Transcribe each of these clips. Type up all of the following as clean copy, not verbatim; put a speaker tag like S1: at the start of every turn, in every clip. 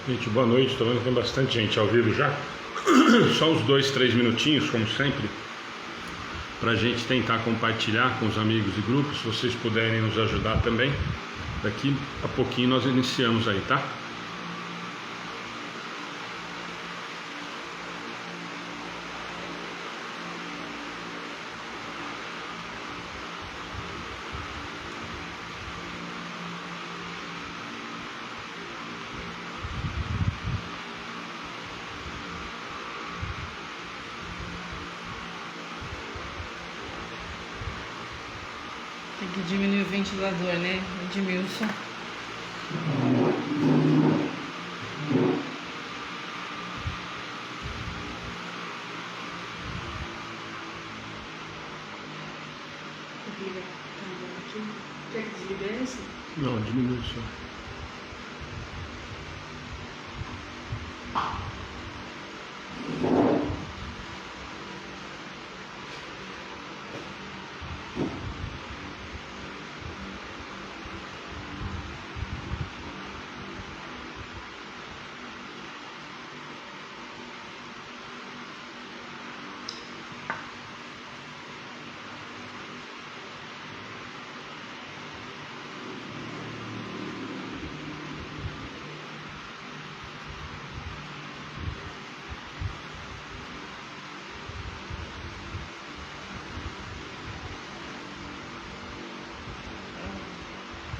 S1: Gente, boa noite. Estou vendo que tem bastante gente ao vivo já. Só uns 2, 3 minutinhos, como sempre, para a gente tentar compartilhar com os amigos e grupos. Se vocês puderem nos ajudar também, daqui a pouquinho nós iniciamos aí, tá?
S2: Tem que diminuir o ventilador, né, Edmilson?
S3: Quer que desligue esse?
S1: Não, diminui só.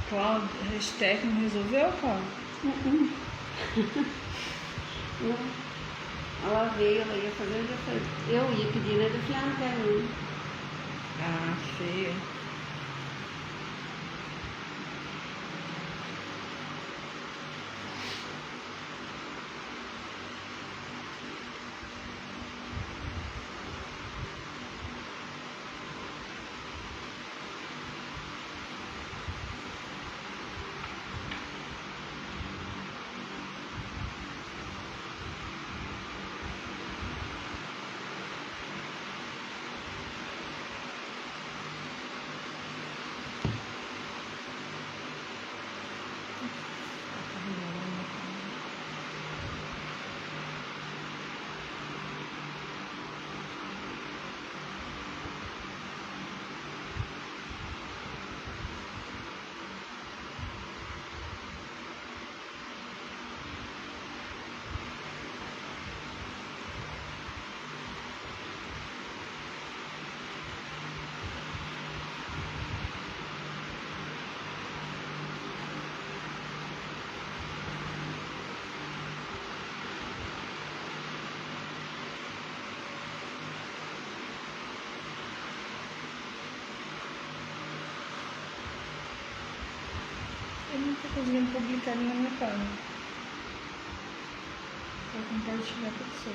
S2: Cláudio, hashtag não resolveu, Cláudio?
S3: Não. Ela veio, ela ia fazer, eu ia pedir, né? Eu falei, ah, não quero não.
S2: Ah, feia. Eu não tô conseguindo publicar na minha página. Vou compartilhar com você.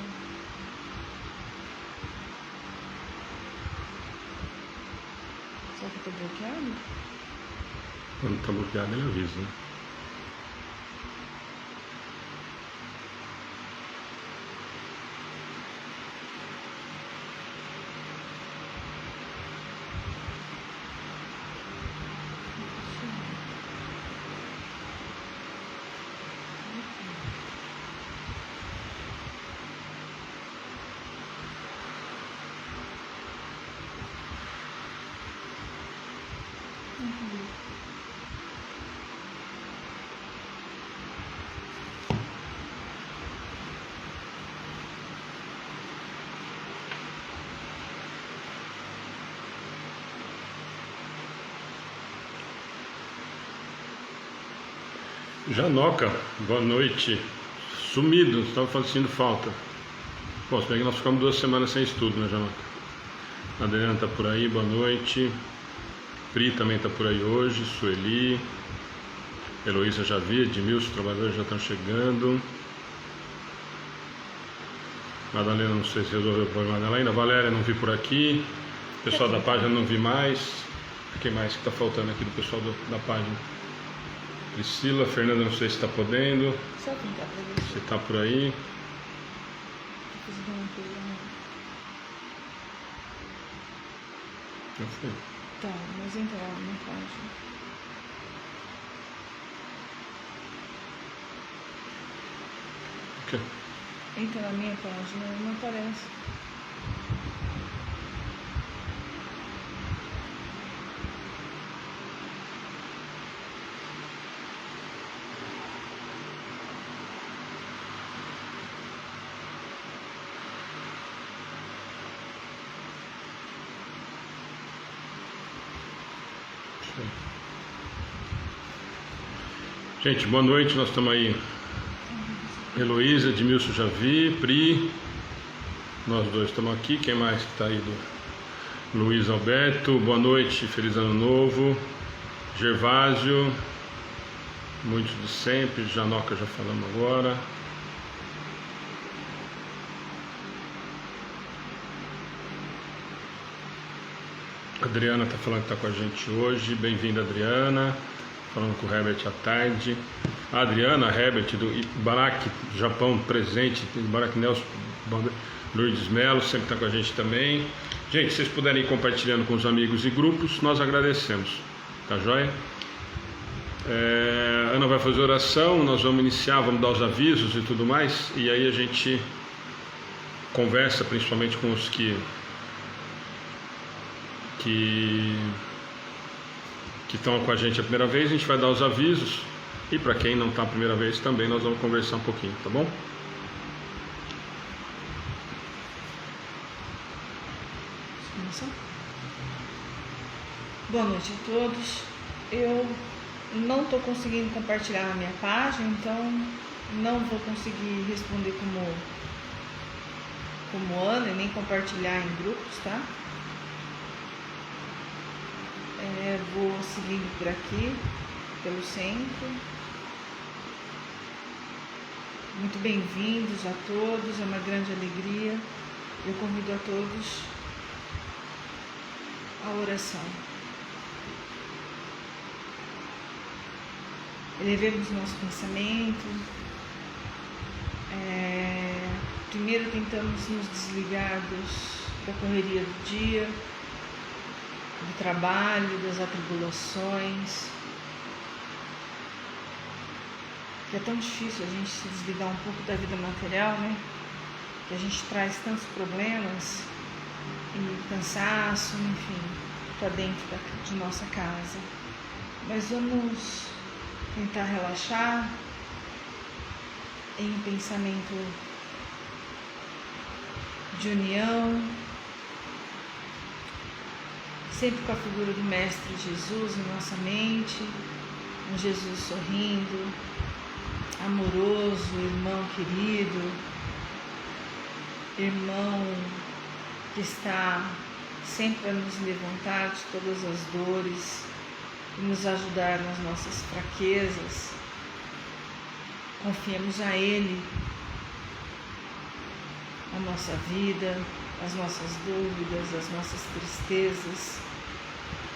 S2: Será que eu tô bloqueado?
S1: Quando está bloqueado, ele avisa, né? Janoca, boa noite. Sumido, estava fazendo falta. Bom, se bem que nós ficamos 2 semanas sem estudo, né, Janoca? A Adriana tá por aí, boa noite. Pri também tá por aí hoje. Sueli. Heloísa já vi, Edmilson, os trabalhadores já estão chegando. Madalena, não sei se resolveu o problema dela ainda. Valéria, não vi por aqui. Pessoal da página, não vi mais. Quem mais que está faltando aqui do pessoal da página? Priscila, Fernanda, não sei se está podendo.
S2: Só tentar pra ver
S1: Você está por aí?
S2: se eu consigo uma coisa, né?
S1: Não foi.
S2: Tá, mas entra lá na página.
S1: O quê?
S2: Entra na minha página e não aparece.
S1: Gente, boa noite, nós estamos aí. Heloísa, Edmilson já vi, Pri, nós dois estamos aqui. Quem mais que está aí? Luiz Alberto, boa noite, feliz ano novo. Gervásio, muitos de sempre. Janoca já falamos agora. Adriana está falando que está com a gente hoje. Bem-vinda, Adriana. Falando com o Herbert à tarde. A Adriana, Herbert, do Barak, Japão, presente. Barak Nelson, Lourdes Melo, sempre está com a gente também. Gente, se vocês puderem ir compartilhando com os amigos e grupos, nós agradecemos. Tá joia? Ana vai fazer oração, nós vamos iniciar, vamos dar os avisos e tudo mais. E aí a gente conversa principalmente com os que estão com a gente a primeira vez. A gente vai dar os avisos, e para quem não está a primeira vez também nós vamos conversar um pouquinho, tá bom?
S2: Boa noite a todos. Eu não estou conseguindo compartilhar na minha página, então não vou conseguir responder como Ana e nem compartilhar em grupos, tá? Vou seguindo por aqui, pelo centro. Muito bem-vindos a todos, é uma grande alegria. Eu convido a todos à oração. Elevemos nosso pensamento. Primeiro tentamos nos desligar da correria do dia, do trabalho, das atribulações. Que é tão difícil a gente se desligar um pouco da vida material, né? Que a gente traz tantos problemas e cansaço, enfim, para dentro de nossa casa. Mas vamos tentar relaxar em pensamento de união, sempre com a figura do Mestre Jesus em nossa mente, um Jesus sorrindo, amoroso, irmão querido, irmão que está sempre a nos levantar de todas as dores e nos ajudar nas nossas fraquezas. Confiemos a Ele a nossa vida, as nossas dúvidas, as nossas tristezas,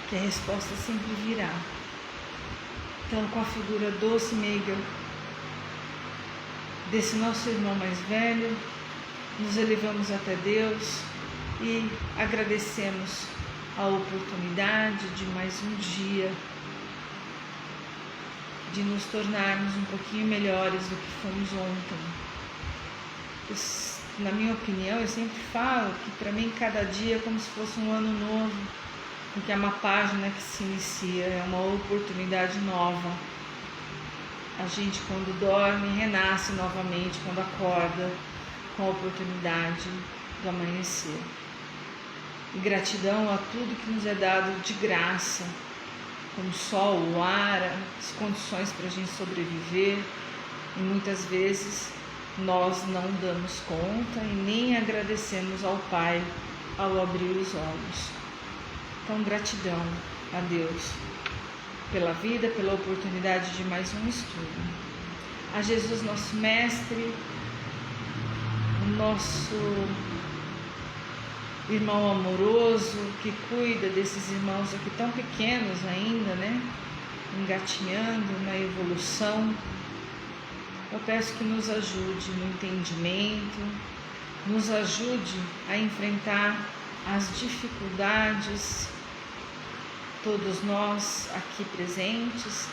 S2: que a resposta sempre virá. Então, com a figura doce e meiga desse nosso irmão mais velho, nos elevamos até Deus e agradecemos a oportunidade de mais um dia, de nos tornarmos um pouquinho melhores do que fomos ontem. Na minha opinião, eu sempre falo que para mim cada dia é como se fosse um ano novo, porque é uma página que se inicia, é uma oportunidade nova. A gente, quando dorme, renasce novamente, quando acorda, com a oportunidade do amanhecer. E gratidão a tudo que nos é dado de graça, como o sol, o ar, as condições para a gente sobreviver, e muitas vezes nós não damos conta e nem agradecemos ao Pai ao abrir os olhos. Então, gratidão a Deus pela vida, pela oportunidade de mais um estudo. A Jesus, nosso Mestre, o nosso irmão amoroso, que cuida desses irmãos aqui tão pequenos ainda, né? Engatinhando na evolução. Eu peço que nos ajude no entendimento, nos ajude a enfrentar as dificuldades, todos nós aqui presentes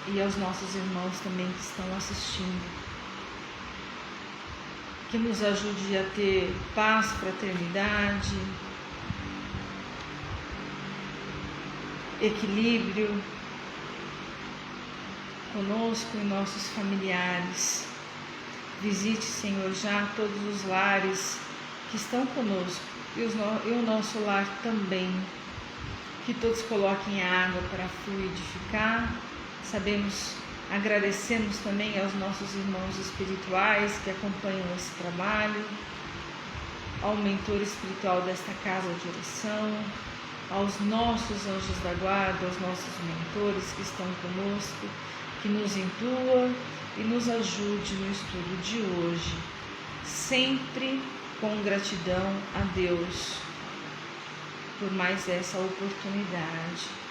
S2: e aos nossos irmãos também que estão assistindo. Que nos ajude a ter paz, fraternidade, equilíbrio conosco e nossos familiares. Visite, Senhor, já todos os lares que estão conosco e o nosso lar também. Que todos coloquem a água para fluidificar. Agradecemos também aos nossos irmãos espirituais que acompanham esse trabalho, ao mentor espiritual desta casa de oração, aos nossos anjos da guarda, aos nossos mentores que estão conosco, que nos intua e nos ajude no estudo de hoje, sempre com gratidão a Deus por mais essa oportunidade.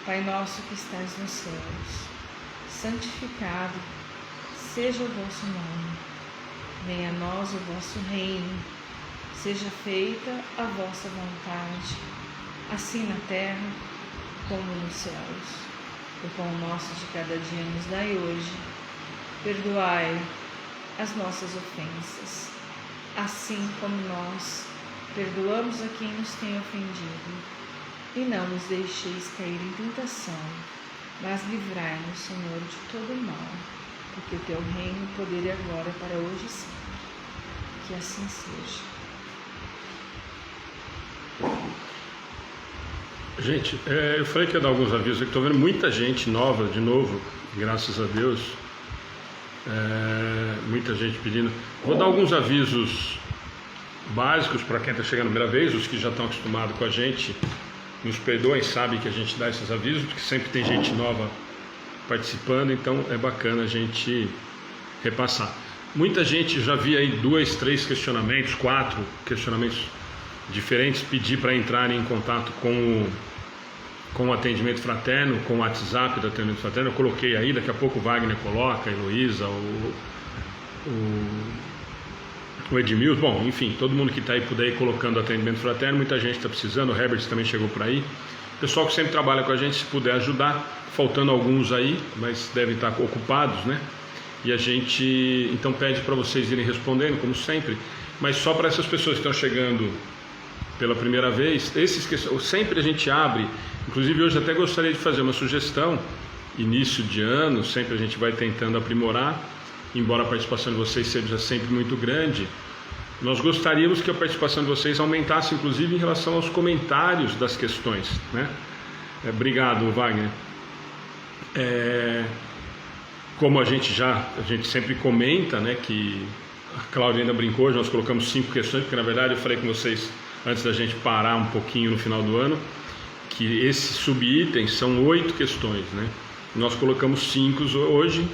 S2: Pai nosso que estás nos céus, santificado seja o vosso nome. Venha a nós o vosso reino. Seja feita a vossa vontade, assim na terra como nos céus. O pão nosso de cada dia nos dai hoje. Perdoai as nossas ofensas, assim como nós perdoamos a quem nos tem ofendido. E não nos deixeis cair em tentação, mas livrai-nos, Senhor, de todo o mal, porque o teu reino, o poder e a glória para hoje e sempre. Que assim seja.
S1: Gente, eu falei que ia dar alguns avisos aqui, estou vendo muita gente nova de novo, graças a Deus, muita gente pedindo. Vou dar alguns avisos básicos para quem está chegando a primeira vez, os que já estão acostumados com a gente, nos perdoem, sabem que a gente dá esses avisos, porque sempre tem gente nova participando, então é bacana a gente repassar. Muita gente, já vi aí 2, 3 questionamentos, 4 questionamentos diferentes, pedir para entrarem em contato com o atendimento fraterno, com o WhatsApp do atendimento fraterno. Eu coloquei aí, daqui a pouco o Wagner coloca, a Heloísa, o Edmilson, bom, enfim, todo mundo que está aí puder ir colocando atendimento fraterno. Muita gente está precisando, o Herbert também chegou por aí. Pessoal que sempre trabalha com a gente, se puder ajudar, faltando alguns aí, mas devem estar ocupados, né? E a gente então pede para vocês irem respondendo, como sempre, mas só para essas pessoas que estão chegando pela primeira vez, sempre a gente abre, inclusive hoje até gostaria de fazer uma sugestão, início de ano, sempre a gente vai tentando aprimorar, embora a participação de vocês seja sempre muito grande, nós gostaríamos que a participação de vocês aumentasse, inclusive em relação aos comentários das questões, né? Obrigado, Wagner. Como a gente sempre comenta, né, que a Cláudia ainda brincou, nós colocamos 5 questões, porque na verdade eu falei com vocês antes da gente parar um pouquinho no final do ano, que esses subitens são 8 questões, né? Nós colocamos 5 hoje,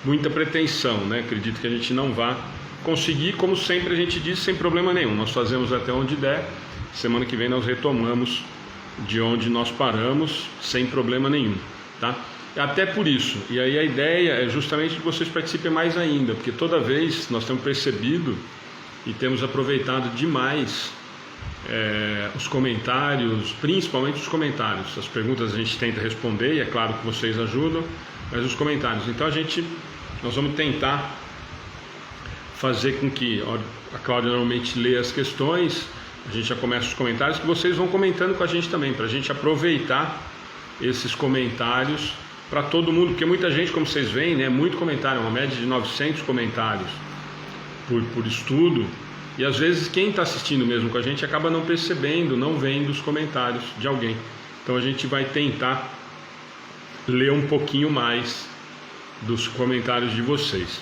S1: muita pretensão, né? Acredito que a gente não vá conseguir, como sempre a gente diz, sem problema nenhum. Nós fazemos até onde der, semana que vem nós retomamos de onde nós paramos, sem problema nenhum, tá? Até por isso, e aí a ideia é justamente que vocês participem mais ainda, porque toda vez nós temos percebido e temos aproveitado demais os comentários, principalmente os comentários. As perguntas a gente tenta responder e é claro que vocês ajudam, mas os comentários. Então nós vamos tentar fazer com que a Cláudia normalmente lê as questões, a gente já começa os comentários, que vocês vão comentando com a gente também, para a gente aproveitar esses comentários para todo mundo, porque muita gente, como vocês veem, né, muito comentário, uma média de 900 comentários por estudo, e às vezes quem está assistindo mesmo com a gente acaba não percebendo, não vendo os comentários de alguém. Então a gente vai tentar ler um pouquinho mais dos comentários de vocês.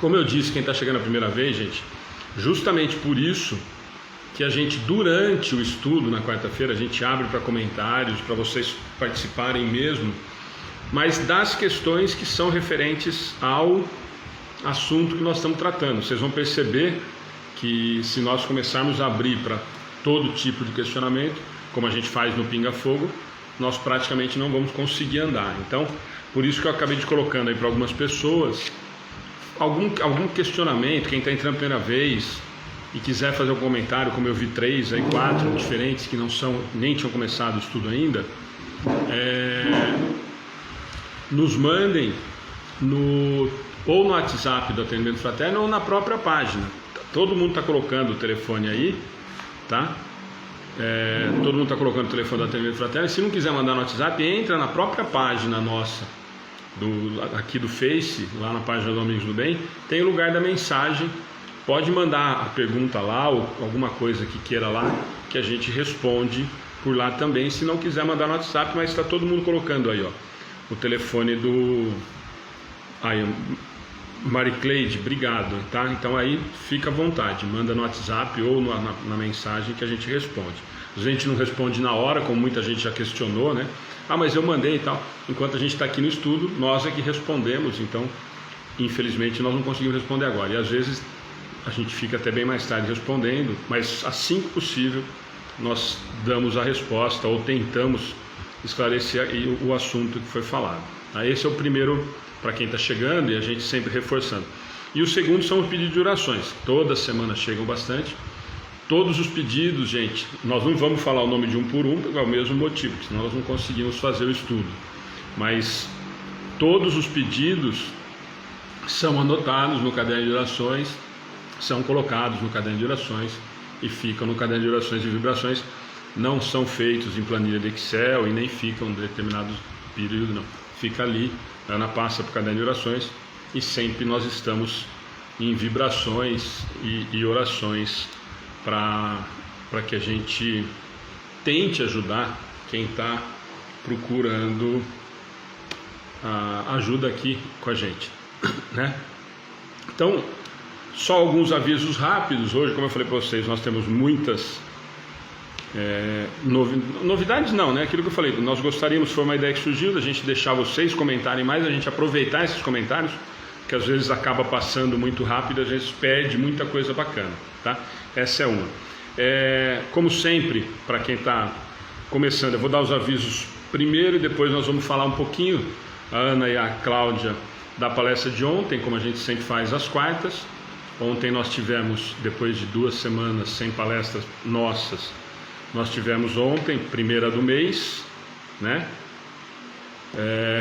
S1: Como eu disse, quem está chegando a primeira vez, gente, justamente por isso que a gente, durante o estudo na quarta-feira, a gente abre para comentários, para vocês participarem mesmo, mas das questões que são referentes ao assunto que nós estamos tratando. Vocês vão perceber que se nós começarmos a abrir para todo tipo de questionamento, como a gente faz no Pinga Fogo, nós praticamente não vamos conseguir andar. Então, por isso que eu acabei de colocando aí para algumas pessoas algum questionamento, quem está entrando a primeira vez e quiser fazer um comentário, como eu vi 3, aí 4 diferentes que nem tinham começado o estudo ainda, nos mandem ou no WhatsApp do Atendimento Fraterno ou na própria página. Todo mundo está colocando o telefone aí, tá? Todo mundo está colocando o telefone do Atendimento Fraterno. Se não quiser mandar no WhatsApp, entra na própria página nossa, aqui do Face, lá na página do Amigos do Bem, tem o lugar da mensagem. Pode mandar a pergunta lá ou alguma coisa que queira lá, que a gente responde por lá também. Se não quiser mandar no WhatsApp, mas está todo mundo colocando aí, ó, o telefone do... Aí, Maricleide, obrigado, tá? Então aí fica à vontade, manda no WhatsApp ou na mensagem que a gente responde. A gente não responde na hora, como muita gente já questionou, né? Ah, mas eu mandei e tal. Enquanto a gente está aqui no estudo, nós é que respondemos, então infelizmente nós não conseguimos responder agora. E às vezes a gente fica até bem mais tarde respondendo, mas assim que possível nós damos a resposta ou tentamos esclarecer o assunto que foi falado. Esse é o primeiro, para quem está chegando, e a gente sempre reforçando. E o segundo são os pedidos de orações. Toda semana chegam bastante. Todos os pedidos, gente, nós não vamos falar o nome de um por um, é o mesmo motivo, senão nós não conseguimos fazer o estudo. Mas todos os pedidos são anotados no caderno de orações, são colocados no caderno de orações e ficam no caderno de orações e vibrações. Não são feitos em planilha de Excel e nem ficam em determinados períodos, não. Fica ali, a Ana passa para o caderno de orações e sempre nós estamos em vibrações e orações para que a gente tente ajudar quem está procurando ajuda aqui com a gente, né? Então, só alguns avisos rápidos. Hoje, como eu falei para vocês, nós temos muitas novidades, não, né? Aquilo que eu falei, nós gostaríamos, foi uma ideia que surgiu, da gente deixar vocês comentarem mais, a gente aproveitar esses comentários, que às vezes acaba passando muito rápido, às vezes perde muita coisa bacana, tá? Essa é uma. Como sempre, para quem está começando, eu vou dar os avisos primeiro e depois nós vamos falar um pouquinho, a Ana e a Cláudia, da palestra de ontem, como a gente sempre faz às quartas. Ontem nós tivemos, depois de 2 semanas sem palestras nossas, nós tivemos ontem, primeira do mês, né?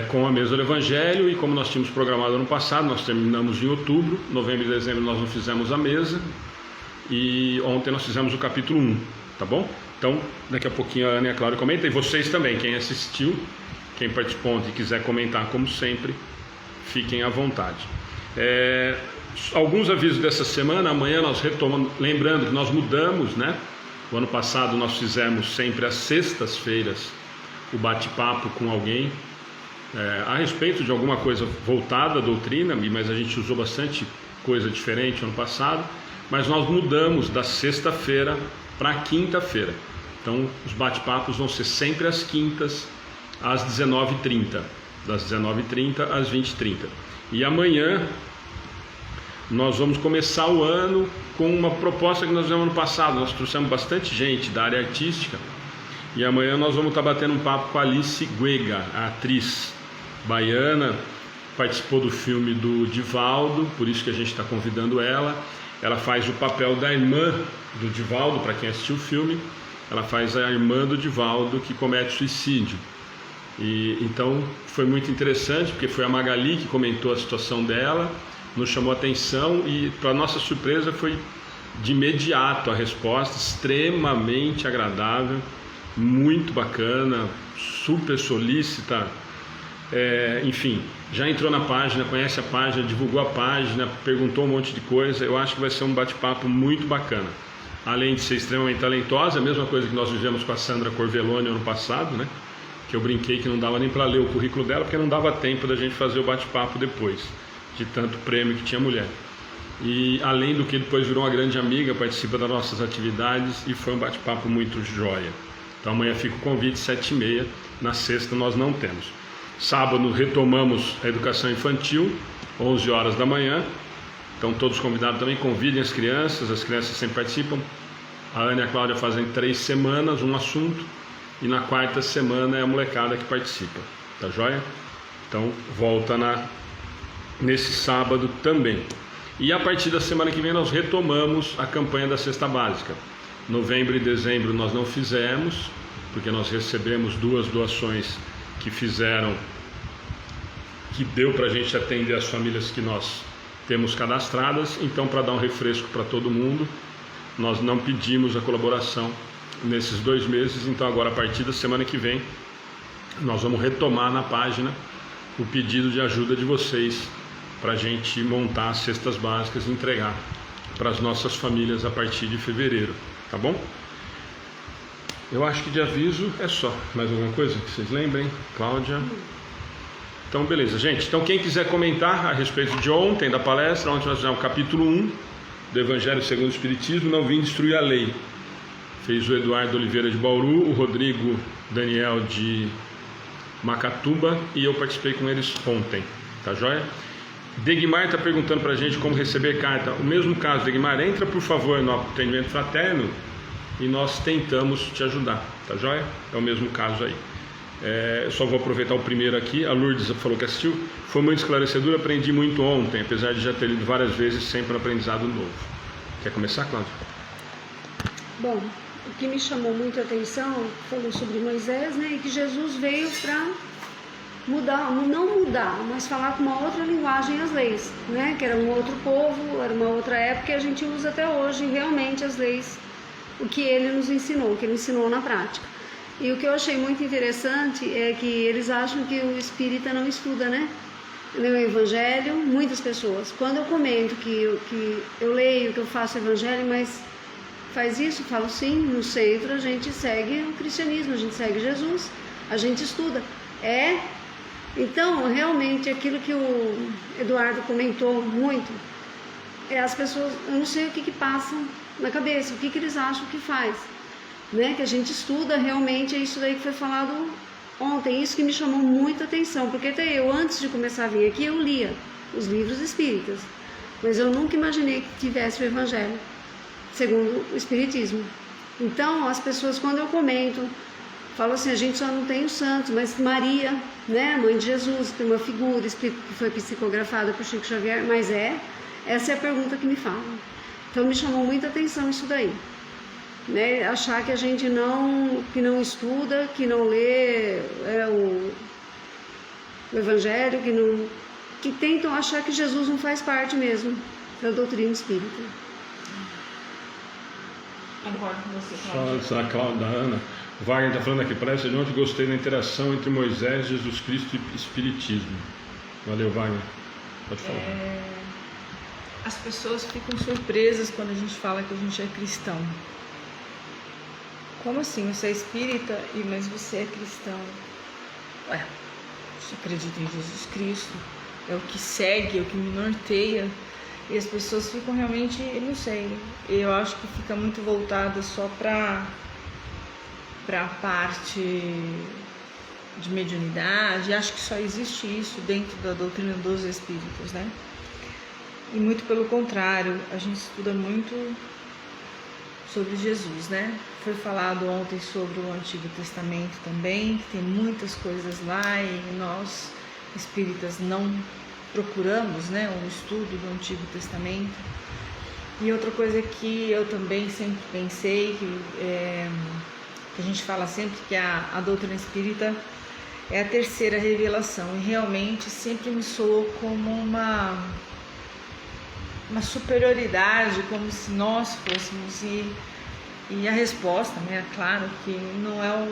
S1: Com a mesa do Evangelho, e como nós tínhamos programado ano passado, nós terminamos em outubro, novembro e dezembro nós não fizemos a mesa, e ontem nós fizemos o capítulo 1, tá bom? Então, daqui a pouquinho a Ana e a Cláudia comentam, e vocês também, quem assistiu, quem participou e quiser comentar, como sempre, fiquem à vontade. Alguns avisos dessa semana. Amanhã nós retomamos, lembrando que nós mudamos, né? O ano passado nós fizemos sempre às sextas-feiras o bate-papo com alguém a respeito de alguma coisa voltada à doutrina, mas a gente usou bastante coisa diferente ano passado, mas nós mudamos da sexta-feira para a quinta-feira. Então os bate-papos vão ser sempre às quintas, às 19h30, das 19h30 às 20h30. E amanhã nós vamos começar o ano com uma proposta que nós fizemos ano passado. Nós trouxemos bastante gente da área artística, e amanhã nós vamos estar batendo um papo com a Alice Guega, a atriz baiana, participou do filme do Divaldo, por isso que a gente está convidando ela. Ela faz o papel da irmã do Divaldo, para quem assistiu o filme, ela faz a irmã do Divaldo que comete suicídio. E então foi muito interessante, porque foi a Magali que comentou a situação dela, nos chamou a atenção, e para nossa surpresa foi de imediato a resposta, extremamente agradável, muito bacana, super solícita, enfim, já entrou na página, conhece a página, divulgou a página, perguntou um monte de coisa. Eu acho que vai ser um bate-papo muito bacana. além de ser extremamente talentosa, a mesma coisa que nós vivemos com a Sandra Corvelone ano passado, né? Que eu brinquei que não dava nem para ler o currículo dela, porque não dava tempo da gente fazer o bate-papo depois, de tanto prêmio que tinha mulher. E além do que depois virou uma grande amiga, participa das nossas atividades e foi um bate-papo muito joia. Então amanhã fica o convite, 7h30, na sexta nós não temos. Sábado retomamos a educação infantil, 11 horas da manhã. Então todos convidados também, convidem as crianças sempre participam. A Ana e a Cláudia fazem 3 semanas, um assunto, e na 4ª semana é a molecada que participa, tá joia? Então volta nesse sábado também. E a partir da semana que vem nós retomamos a campanha da cesta básica. Novembro e dezembro nós não fizemos, porque nós recebemos 2 doações que deu para a gente atender as famílias que nós temos cadastradas. Então, para dar um refresco para todo mundo, nós não pedimos a colaboração nesses 2 meses. Então agora, a partir da semana que vem, nós vamos retomar na página o pedido de ajuda de vocês para a gente montar as cestas básicas e entregar para as nossas famílias a partir de fevereiro, tá bom? Eu acho que de aviso é só. Mais alguma coisa que vocês lembrem? Cláudia? Então beleza, gente. Então quem quiser comentar a respeito de ontem, da palestra, ontem nós fizemos o capítulo 1 do Evangelho segundo o Espiritismo, não vim destruir a lei. Fez o Eduardo Oliveira de Bauru, o Rodrigo Daniel de Macatuba e eu participei com eles ontem, tá joia? Degmar está perguntando para a gente como receber carta. O mesmo caso, Degmar, entra por favor no atendimento fraterno e nós tentamos te ajudar, tá joia? É o mesmo caso aí. Eu só vou aproveitar o primeiro aqui. A Lourdes falou que assistiu. Foi muito esclarecedor, aprendi muito ontem, apesar de já ter lido várias vezes, sempre um aprendizado novo. Quer começar, Cláudia?
S3: Bom, o que me chamou muito a atenção, falou sobre Moisés, né? E que Jesus veio para mudar, não mudar, mas falar com uma outra linguagem as leis, né? Que era um outro povo, era uma outra época e a gente usa até hoje realmente as leis, o que ele nos ensinou, o que ele ensinou na prática. E o que eu achei muito interessante é que eles acham que o espírita não estuda, né? Lê o evangelho, muitas pessoas. Quando eu comento que eu leio, que eu faço evangelho, mas faz isso, falo sim, no centro a gente segue o cristianismo, a gente segue Jesus, a gente estuda. Então, realmente, aquilo que o Eduardo comentou muito, as pessoas, eu não sei o que passa na cabeça, o que eles acham que faz, né? Que a gente estuda, realmente é isso daí que foi falado ontem, isso que me chamou muita atenção, porque até eu, antes de começar a vir aqui, eu lia os livros espíritas, mas eu nunca imaginei que tivesse o evangelho, segundo o espiritismo. Então, as pessoas, quando eu comento, falam assim, a gente só não tem os santos, mas Maria, né, mãe de Jesus, tem uma figura que foi psicografada por Chico Xavier, mas essa é a pergunta que me falam. Então me chamou muita atenção isso daí, né, achar que a gente que não estuda, que não lê o evangelho, que tentam achar que Jesus não faz parte mesmo da doutrina espírita.
S2: Concordo com você,
S1: Só a Cláudia, da Ana. O Wagner está falando aqui, parece de ontem, gostei da interação entre Moisés, Jesus Cristo e Espiritismo. Valeu, Wagner. Pode falar.
S2: As pessoas ficam surpresas quando a gente fala que a gente é cristão. Como assim? Você é espírita, mas você é cristão? Você acredita em Jesus Cristo? É o que segue, é o que me norteia. E as pessoas ficam realmente, eu não sei, eu acho que fica muito voltada só para a parte de mediunidade. Acho que só existe isso dentro da doutrina dos espíritos, né? E muito pelo contrário, a gente estuda muito sobre Jesus, né? Foi falado ontem sobre o Antigo Testamento também, que tem muitas coisas lá e nós espíritas não procuramos, né, um estudo do Antigo Testamento. E outra coisa que eu também sempre pensei, que a gente fala sempre que a doutrina espírita é a terceira revelação, e realmente sempre me soou como uma superioridade, como se nós fôssemos, e a resposta, né, claro que não é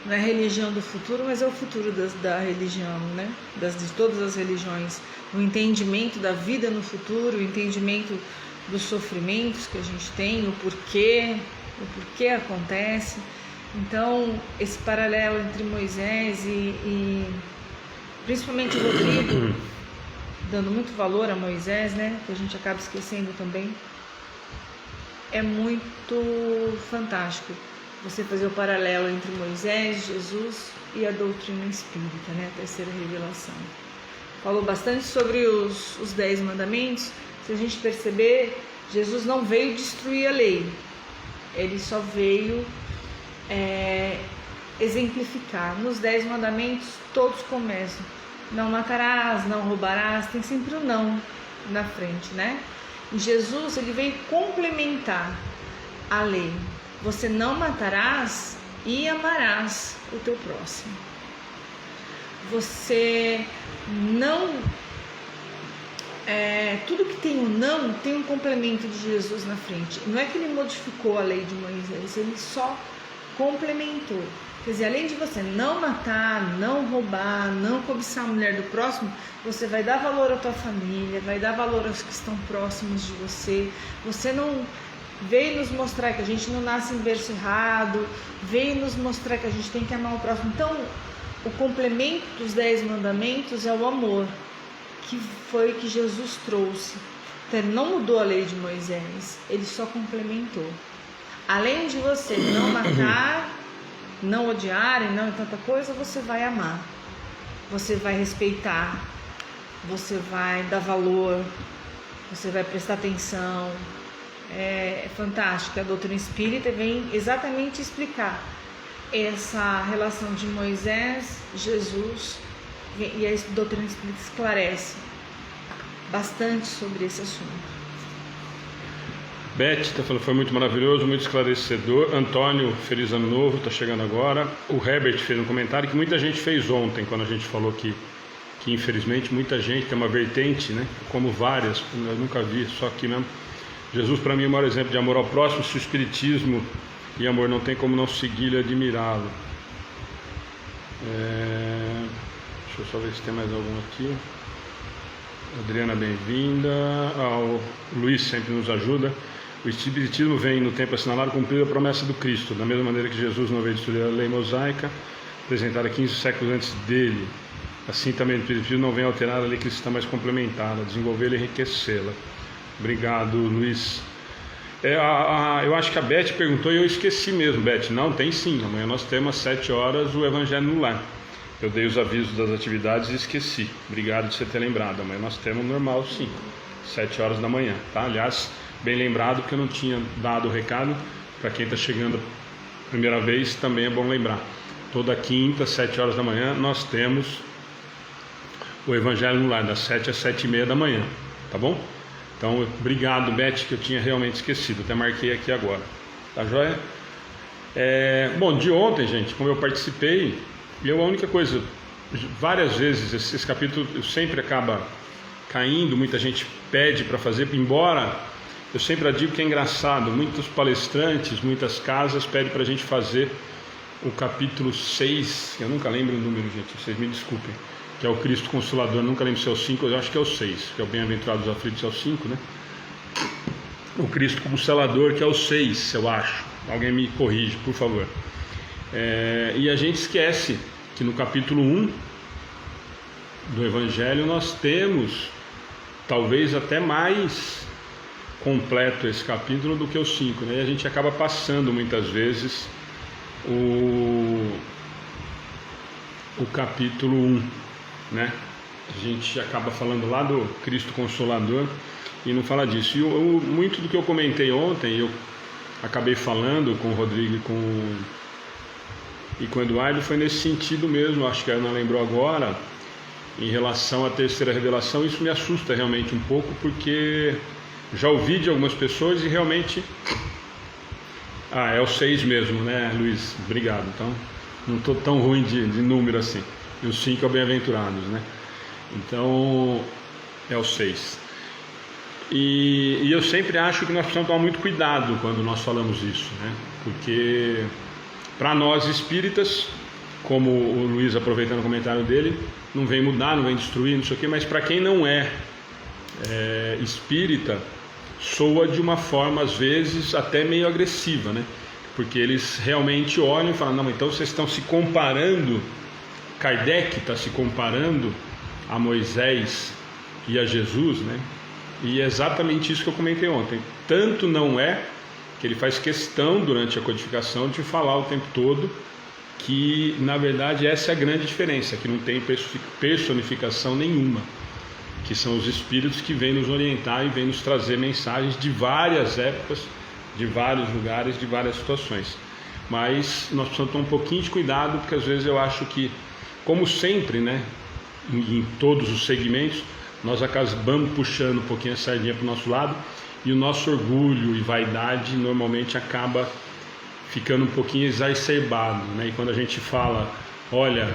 S2: a religião do futuro, mas é o futuro da religião, né? De todas as religiões, o entendimento da vida no futuro, o entendimento dos sofrimentos que a gente tem, o porquê acontece. Então, esse paralelo entre Moisés e principalmente o Rodrigo, dando muito valor a Moisés, né, que a gente acaba esquecendo também, é muito fantástico você fazer o paralelo entre Moisés, Jesus e a doutrina espírita, né, a terceira revelação. Falou bastante sobre os 10 mandamentos. Se a gente perceber, Jesus não veio destruir a lei, ele só veio exemplificar. Nos 10 mandamentos todos começam: não matarás, não roubarás, tem sempre o não na frente, né? E Jesus, ele veio complementar a lei. Você não matarás e amarás o teu próximo. Você não... tudo que tem o não, tem um complemento de Jesus na frente. Não é que ele modificou a lei de Moisés, ele só complementou. Quer dizer, além de você não matar, não roubar, não cobiçar a mulher do próximo, você vai dar valor à tua família, vai dar valor aos que estão próximos de você. Você não veio nos mostrar que a gente não nasce em berço errado, veio nos mostrar que a gente tem que amar o próximo. Então, o complemento dos 10 mandamentos é o amor, que foi o que Jesus trouxe. Então, ele não mudou a lei de Moisés, ele só complementou. Além de você não matar, não odiar e não tanta coisa, você vai amar, você vai respeitar, você vai dar valor, você vai prestar atenção. É fantástico. A doutrina espírita vem exatamente explicar essa relação de Moisés, Jesus, e a doutrina espírita esclarece bastante sobre esse assunto.
S1: Beth está falando, foi muito maravilhoso, muito esclarecedor. Antônio, feliz ano novo, está chegando agora. O Herbert fez um comentário que muita gente fez ontem, quando a gente falou que infelizmente muita gente tem uma vertente, né? Como várias, eu nunca vi, só aqui mesmo. Jesus para mim é o maior exemplo de amor ao próximo. Se o espiritismo e amor não tem como não segui-lo e admirá-lo. Deixa eu só ver se tem mais algum aqui. Adriana, bem-vinda. O Luiz sempre nos ajuda. O espiritismo vem no tempo assinalado cumprir a promessa do Cristo, da mesma maneira que Jesus não veio destruir a lei mosaica, apresentada 15 séculos antes dele. Assim também o espiritismo não vem alterar a lei cristã, mas complementá-la, desenvolvê-la e enriquecê-la. Obrigado, Luiz. Eu acho que a Beth perguntou e eu esqueci mesmo, Beth. Não, tem sim. Amanhã nós temos às 7 horas o Evangelho no Lar. Eu dei os avisos das atividades e esqueci. Obrigado de você ter lembrado. Amanhã nós temos normal sim, 7 horas da manhã, tá? Aliás, bem lembrado, porque eu não tinha dado o recado. Para quem está chegando a primeira vez, também é bom lembrar. Toda quinta, 7 horas da manhã, nós temos o Evangelho no Lar, das 7 às 7h30 da manhã, tá bom? Então, obrigado, Beth, que eu tinha realmente esquecido. Até marquei aqui agora. Tá joia? Bom, de ontem, gente, como eu participei, a única coisa, várias vezes, esse capítulo sempre acaba caindo, muita gente pede para fazer, embora eu sempre digo que é engraçado, muitos palestrantes, muitas casas pedem para a gente fazer o capítulo 6, eu nunca lembro o número, gente, vocês me desculpem, que é o Cristo Consolador, nunca lembro se é o 5, eu acho que é o 6, que é o Bem-aventurado dos Aflitos, é o 5, né? O Cristo Consolador, que é o 6, eu acho, alguém me corrige, por favor. E a gente esquece que no capítulo 1 do Evangelho nós temos talvez até mais completo esse capítulo do que o 5, né? E a gente acaba passando muitas vezes o capítulo 1, né? A gente acaba falando lá do Cristo Consolador e não fala disso. E muito do que eu comentei ontem, eu acabei falando com o Rodrigo e com o Eduardo, foi nesse sentido mesmo. Acho que a Ana lembrou agora, em relação à terceira revelação. Isso me assusta realmente um pouco, porque já ouvi de algumas pessoas e realmente é o 6 mesmo, né, Luiz? Obrigado. Então não estou tão ruim de número assim. E o 5 é o Bem-aventurados, né? Então é o 6. E eu sempre acho que nós precisamos tomar muito cuidado quando nós falamos isso, né? Porque para nós espíritas, como o Luiz, aproveitando o comentário dele, não vem mudar, não vem destruir, não sei o quê, mas para quem não é espírita, soa de uma forma, às vezes, até meio agressiva, né? Porque eles realmente olham e falam, não, então vocês estão se comparando, Kardec está se comparando a Moisés e a Jesus, né? E é exatamente isso que eu comentei ontem. Tanto não é que ele faz questão durante a codificação de falar o tempo todo que, na verdade, essa é a grande diferença, que não tem personificação nenhuma, que são os espíritos que vêm nos orientar e vêm nos trazer mensagens de várias épocas, de vários lugares, de várias situações. Mas nós precisamos ter um pouquinho de cuidado, porque às vezes eu acho que, como sempre, né, em todos os segmentos, nós acabamos puxando um pouquinho a sardinha para o nosso lado, e o nosso orgulho e vaidade normalmente acaba ficando um pouquinho exacerbado, né? E quando a gente fala, olha,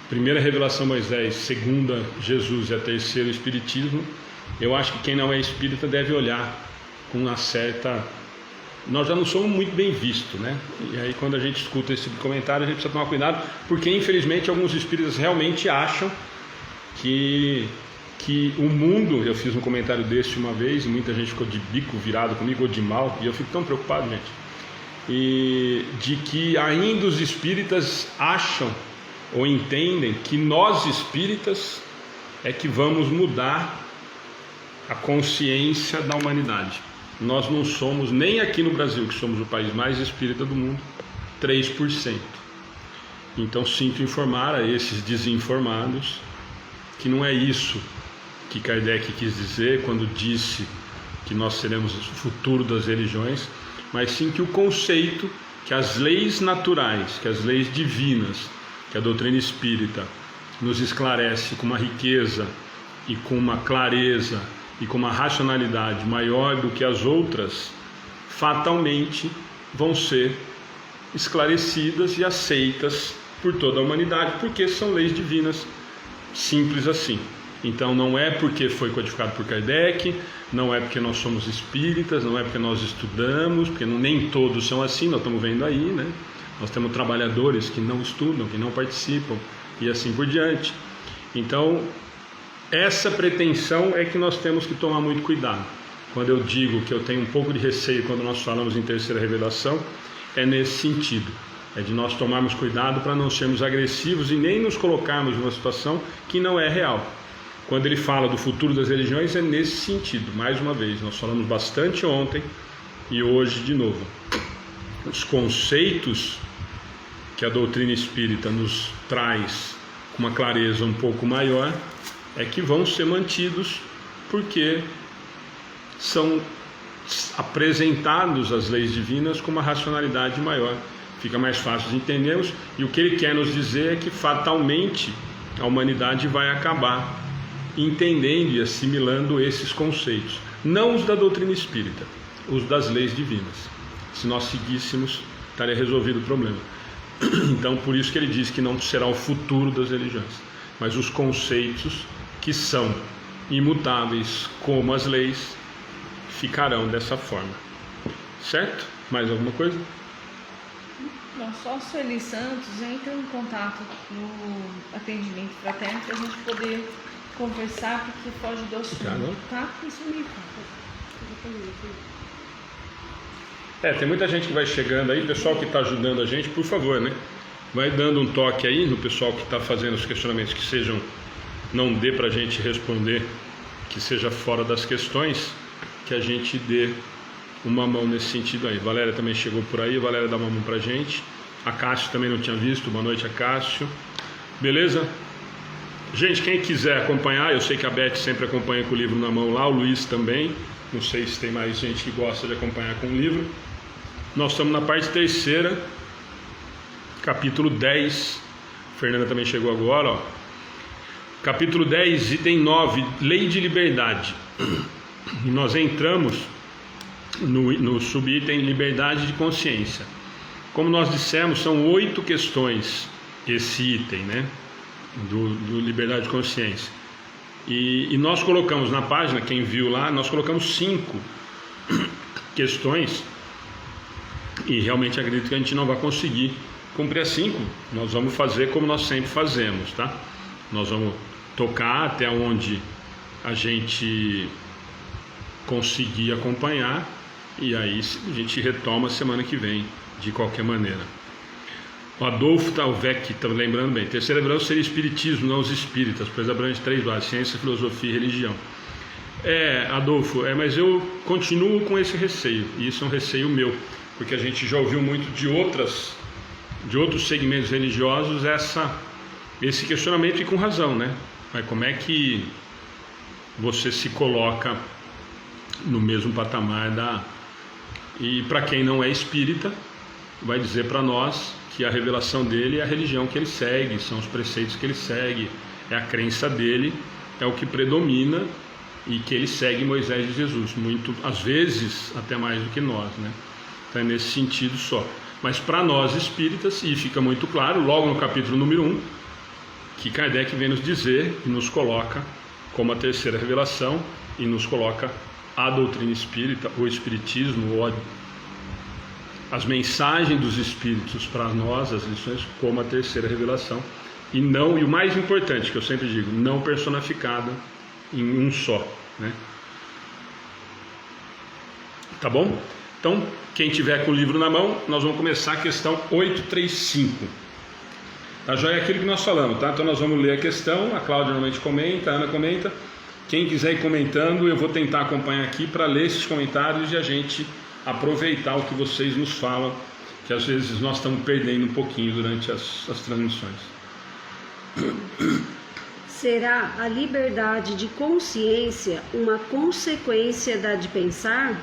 S1: primeira revelação Moisés, segunda Jesus e a terceira o Espiritismo, eu acho que quem não é espírita deve olhar com uma certa... Nós já não somos muito bem vistos, né? E aí quando a gente escuta esse tipo de comentário, a gente precisa tomar cuidado, porque infelizmente alguns espíritas realmente acham que o mundo... Eu fiz um comentário desse uma vez e muita gente ficou de bico virado comigo, ou de mal, e eu fico tão preocupado, gente, e de que ainda os espíritas acham ou entendem que nós espíritas é que vamos mudar a consciência da humanidade. Nós não somos, nem aqui no Brasil, que somos o país mais espírita do mundo, 3%. Então sinto informar a esses desinformados que não é isso que Kardec quis dizer quando disse que nós seremos o futuro das religiões, mas sim que o conceito, que as leis naturais, que as leis divinas, que a doutrina espírita nos esclarece com uma riqueza e com uma clareza e com uma racionalidade maior do que as outras, fatalmente vão ser esclarecidas e aceitas por toda a humanidade, porque são leis divinas, simples assim. Então não é porque foi codificado por Kardec, não é porque nós somos espíritas, não é porque nós estudamos, porque nem todos são assim, nós estamos vendo aí, né? Nós temos trabalhadores que não estudam, que não participam e assim por diante. Então essa pretensão é que nós temos que tomar muito cuidado. Quando eu digo que eu tenho um pouco de receio quando nós falamos em terceira revelação, é nesse sentido, é de nós tomarmos cuidado para não sermos agressivos e nem nos colocarmos numa situação que não é real. Quando ele fala do futuro das religiões, é nesse sentido. Mais uma vez, nós falamos bastante ontem e hoje de novo. Os conceitos que a doutrina espírita nos traz com uma clareza um pouco maior é que vão ser mantidos, porque são apresentados as leis divinas com uma racionalidade maior. Fica mais fácil de entendermos, e o que ele quer nos dizer é que fatalmente a humanidade vai acabar entendendo e assimilando esses conceitos, não os da doutrina espírita, os das leis divinas. Se nós seguíssemos, estaria resolvido o problema. Então por isso que ele diz que não será o futuro das religiões, mas os conceitos que são imutáveis como as leis ficarão dessa forma. Certo? Mais alguma coisa?
S2: Não, só a Sueli Santos entra em contato no atendimento fraterno para a gente poder conversar, porque foge do assunto, tá? Isso mesmo.
S1: Tem muita gente que vai chegando aí, pessoal que está ajudando a gente, por favor, né? Vai dando um toque aí no pessoal que está fazendo os questionamentos que sejam, não dê para a gente responder, que seja fora das questões, que a gente dê uma mão nesse sentido aí. Valéria também chegou por aí, Valéria dá uma mão pra gente. A Cássio também não tinha visto, boa noite a Cássio. Beleza? Gente, quem quiser acompanhar, eu sei que a Beth sempre acompanha com o livro na mão lá, o Luiz também, não sei se tem mais gente que gosta de acompanhar com o livro. Nós estamos na parte terceira, capítulo 10, Fernanda também chegou agora, ó. Capítulo 10, item 9, Lei de Liberdade. E nós entramos no subitem Liberdade de Consciência. Como nós dissemos, são 8 questões esse item, né? Do Liberdade de Consciência. E nós colocamos na página, quem viu lá, nós colocamos 5 questões, e realmente acredito que a gente não vai conseguir cumprir as 5. Nós vamos fazer como nós sempre fazemos, tá? Nós vamos tocar até onde a gente conseguir acompanhar, e aí a gente retoma semana que vem, de qualquer maneira. O Adolfo Talvec está lembrando bem: terceira revelação seria espiritismo, não os espíritas, pois abrange 3 bases: ciência, filosofia e religião. Adolfo, mas eu continuo com esse receio, e isso é um receio meu, porque a gente já ouviu muito de outros segmentos religiosos esse questionamento, e com razão, né? Mas como é que você se coloca no mesmo patamar E para quem não é espírita, vai dizer para nós que a revelação dele é a religião que ele segue, são os preceitos que ele segue, é a crença dele, é o que predomina, e que ele segue Moisés e Jesus, muito, às vezes até mais do que nós, né? Então é nesse sentido só. Mas para nós espíritas, e fica muito claro logo no capítulo número 1, que Kardec vem nos dizer e nos coloca como a terceira revelação, e nos coloca a doutrina espírita, o espiritismo, ou as mensagens dos espíritos para nós, as lições, como a terceira revelação, e o mais importante, que eu sempre digo, não personificada em um só, né? Tá bom? Então, quem tiver com o livro na mão, nós vamos começar a questão 835. Tá, já é aquilo que nós falamos, tá? Então nós vamos ler a questão, a Cláudia normalmente comenta, a Ana comenta. Quem quiser ir comentando, eu vou tentar acompanhar aqui para ler esses comentários e a gente aproveitar o que vocês nos falam, que às vezes nós estamos perdendo um pouquinho durante as transmissões.
S3: Será a liberdade de consciência uma consequência da de pensar?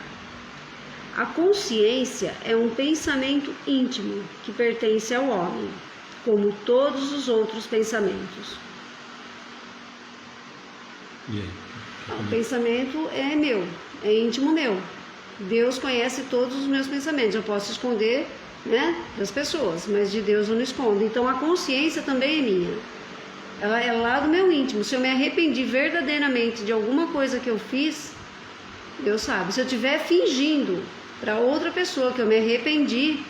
S3: A consciência é um pensamento íntimo que pertence ao homem, como todos os outros pensamentos.
S1: E aí?
S3: O pensamento é meu, é íntimo meu. Deus conhece todos os meus pensamentos. Eu posso esconder, né, das pessoas, mas de Deus eu não escondo. Então a consciência também é minha. Ela é lá do meu íntimo. Se eu me arrependi verdadeiramente de alguma coisa que eu fiz, Deus sabe. Se eu estiver fingindo para outra pessoa que eu me arrependi,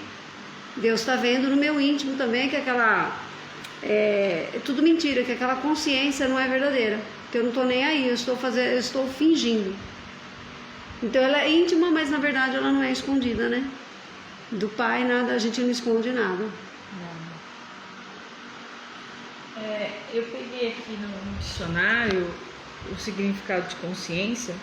S3: Deus está vendo no meu íntimo também que é tudo mentira, que aquela consciência não é verdadeira, que eu não estou nem aí, eu estou fingindo. Então ela é íntima, mas na verdade ela não é escondida, né? Do Pai nada, a gente não esconde nada.
S2: Eu peguei aqui no dicionário o significado de consciência: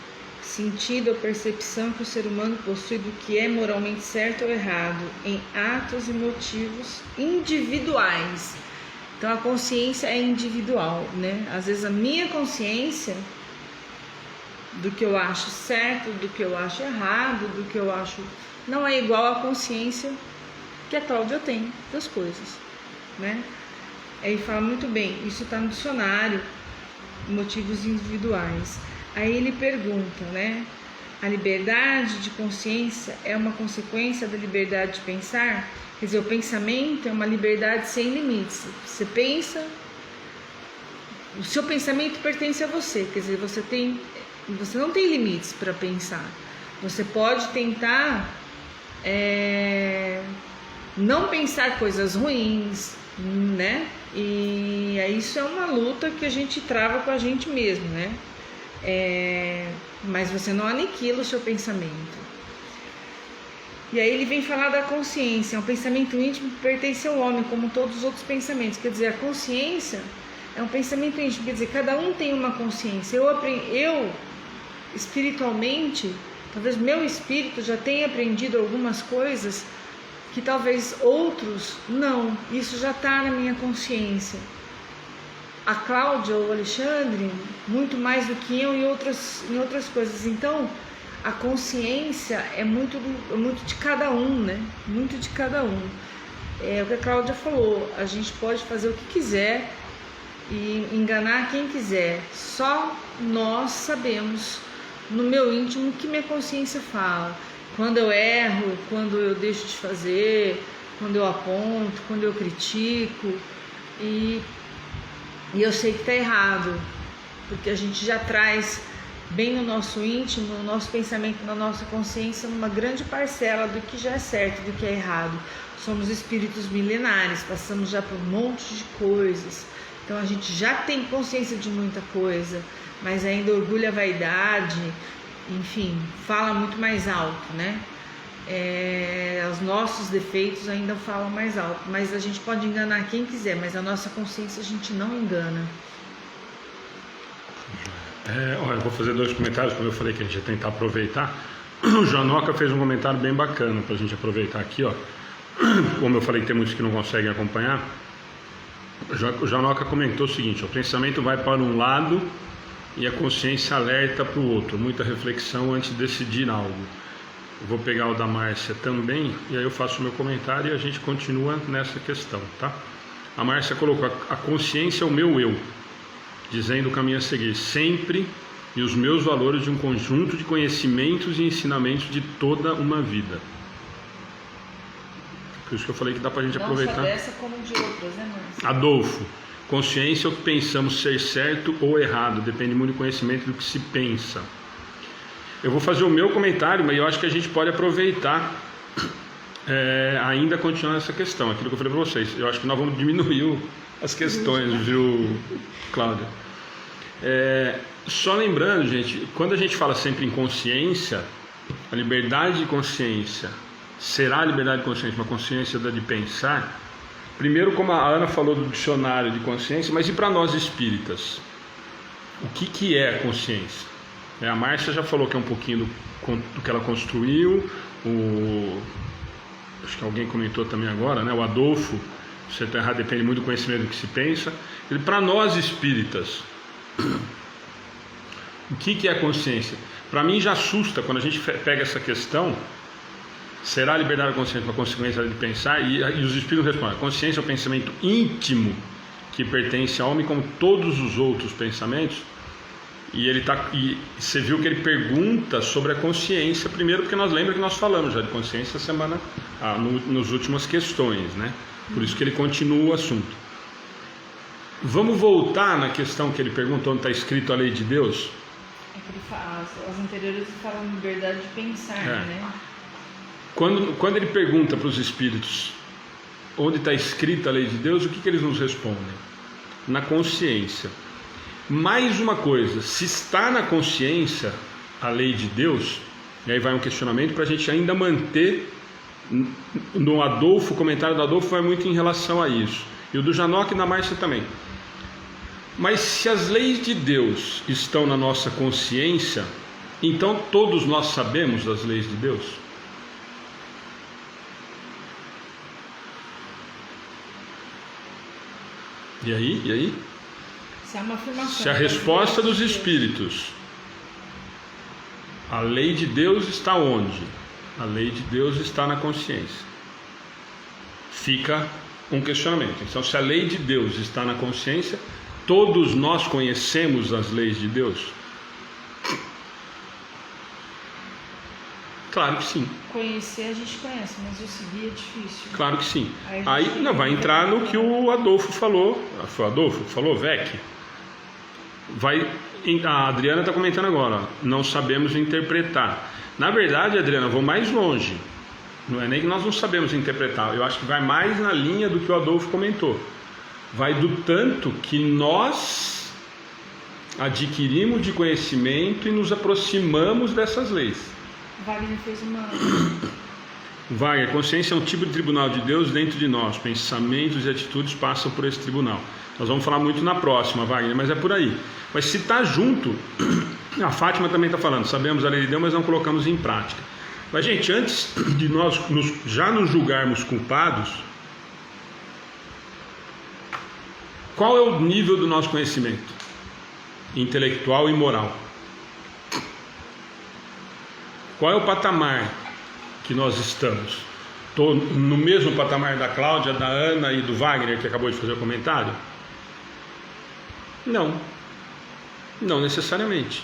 S2: sentido ou percepção que o ser humano possui do que é moralmente certo ou errado em atos e motivos individuais. Então a consciência é individual, né? Às vezes a minha consciência do que eu acho certo, do que eu acho errado, do que eu acho, não é igual à consciência que a Cláudia tem das coisas, né? Aí fala muito bem, isso está no dicionário, motivos individuais. Aí ele pergunta, né? A liberdade de consciência é uma consequência da liberdade de pensar? Quer dizer, o pensamento é uma liberdade sem limites. Você pensa, o seu pensamento pertence a você. Quer dizer, você não tem limites para pensar. Você pode tentar não pensar coisas ruins, né? E isso é uma luta que a gente trava com a gente mesmo, né? Mas você não aniquila o seu pensamento. E aí ele vem falar da consciência, é um pensamento íntimo que pertence ao homem, como todos os outros pensamentos. Quer dizer, a consciência é um pensamento íntimo, quer dizer, cada um tem uma consciência. Eu espiritualmente, talvez meu espírito já tenha aprendido algumas coisas que talvez outros não. Isso já está na minha consciência. A Cláudia ou o Alexandre, muito mais do que eu em outras coisas. Então, a consciência é muito de cada um, né? Muito de cada um. É o que a Cláudia falou, a gente pode fazer o que quiser e enganar quem quiser. Só nós sabemos, no meu íntimo, o que minha consciência fala. Quando eu erro, quando eu deixo de fazer, quando eu aponto, quando eu critico. E eu sei que está errado, porque a gente já traz bem no nosso íntimo, no nosso pensamento, na nossa consciência, uma grande parcela do que já é certo, do que é errado. Somos espíritos milenares, passamos já por um monte de coisas, então a gente já tem consciência de muita coisa, mas ainda orgulho, a vaidade, enfim, fala muito mais alto, né? Os nossos defeitos ainda falam mais alto, mas a gente pode enganar quem quiser, mas a nossa consciência a gente não engana.
S1: Olha, eu vou fazer 2 comentários, como eu falei que a gente ia tentar aproveitar. O Janoca fez um comentário bem bacana para a gente aproveitar aqui, ó. Como eu falei que tem muitos que não conseguem acompanhar. O Janoca comentou o seguinte: o pensamento vai para um lado e a consciência alerta para o outro, muita reflexão antes de decidir algo. Eu vou pegar o da Márcia também, e aí eu faço o meu comentário e a gente continua nessa questão, tá? A Márcia colocou: a consciência é o meu eu, dizendo o caminho a seguir, sempre, e os meus valores de um conjunto de conhecimentos e ensinamentos de toda uma vida. Por isso que eu falei que dá pra gente aproveitar.
S2: Não só dessa como de outras, né, Márcia?
S1: Adolfo: consciência é o que pensamos ser certo ou errado, depende muito do conhecimento do que se pensa. Eu vou fazer o meu comentário, mas eu acho que a gente pode aproveitar, ainda continuando essa questão, aquilo que eu falei para vocês. Eu acho que nós vamos diminuir as questões, viu, Cláudia? Só lembrando, gente, quando a gente fala sempre em consciência, a liberdade de consciência, será a liberdade de consciência uma consciência de pensar? Primeiro, como a Ana falou do dicionário de consciência, mas e para nós espíritas? O que é a consciência? A Márcia já falou que é um pouquinho do que ela construiu, acho que alguém comentou também agora, né? O Adolfo, se está errado, depende muito do conhecimento do que se pensa. Para nós espíritas, o que é a consciência? Para mim já assusta quando a gente pega essa questão. Será a liberdade da consciência uma consequência de pensar? E os espíritos respondem: a consciência é o pensamento íntimo que pertence ao homem, como todos os outros pensamentos. E você viu que ele pergunta sobre a consciência primeiro, porque nós lembramos que nós falamos já de consciência nas últimas questões, né? Por isso que ele continua o assunto. Vamos voltar na questão que ele perguntou, onde está escrito a lei de Deus?
S2: As anteriores falam liberdade de pensar, né?
S1: Quando ele pergunta para os espíritos onde está escrita a lei de Deus, o que eles nos respondem? Na consciência. Mais uma coisa, se está na consciência a lei de Deus, e aí vai um questionamento para a gente ainda manter no Adolfo, o comentário do Adolfo vai muito em relação a isso, e o do Janoc e da Márcia também. Mas se as leis de Deus estão na nossa consciência, então todos nós sabemos das leis de Deus? E aí?
S2: Isso é uma afirmação.
S1: Se a resposta dos espíritos, a lei de Deus está onde? A lei de Deus está na consciência. Fica um questionamento. Então, se a lei de Deus está na consciência, todos nós conhecemos as leis de Deus? Claro que sim.
S2: Conhecer a gente conhece, mas eu seguir é difícil.
S1: Claro que sim. Aí não vai entrar no que o Adolfo falou. Foi o Adolfo que falou, Vec? A Adriana está comentando agora, não sabemos interpretar. Na verdade, Adriana, eu vou mais longe. Não é nem que nós não sabemos interpretar. Eu acho que vai mais na linha do que o Adolfo comentou. Vai do tanto que nós adquirimos de conhecimento e nos aproximamos dessas leis.
S2: Wagner fez uma...
S1: Wagner, consciência é um tipo de tribunal de Deus dentro de nós. Pensamentos e atitudes passam por esse tribunal. Nós vamos falar muito na próxima, Wagner, mas é por aí. Mas se está junto, a Fátima também está falando, sabemos a lei de Deus, mas não colocamos em prática. Mas, gente, antes de nós já nos julgarmos culpados, qual é o nível do nosso conhecimento intelectual e moral? Qual é o patamar que nós estamos? Estou no mesmo patamar da Cláudia, da Ana e do Wagner, que acabou de fazer o comentário? Não necessariamente.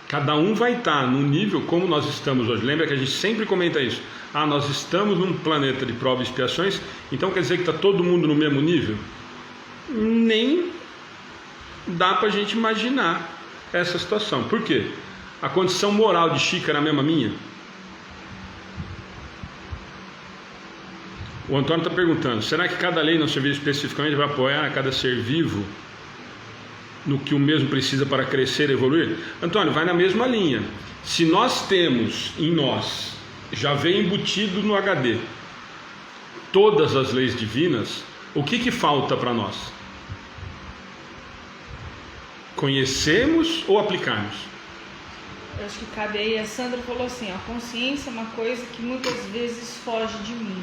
S1: Cada um vai estar no nível como nós estamos hoje. Lembra que a gente sempre comenta isso? Nós estamos num planeta de provas e expiações, então quer dizer que está todo mundo no mesmo nível? Nem dá para a gente imaginar essa situação. Por quê? A condição moral de Chica era a mesma minha? O Antônio está perguntando, será que cada lei não serviu especificamente para apoiar a cada ser vivo no que o mesmo precisa para crescer e evoluir? Antônio, vai na mesma linha. Se nós temos em nós, já vem embutido no HD, todas as leis divinas, o que falta para nós? Conhecermos ou aplicarmos?
S2: Eu acho que cabe aí, a Sandra falou assim, a consciência é uma coisa que muitas vezes foge de mim.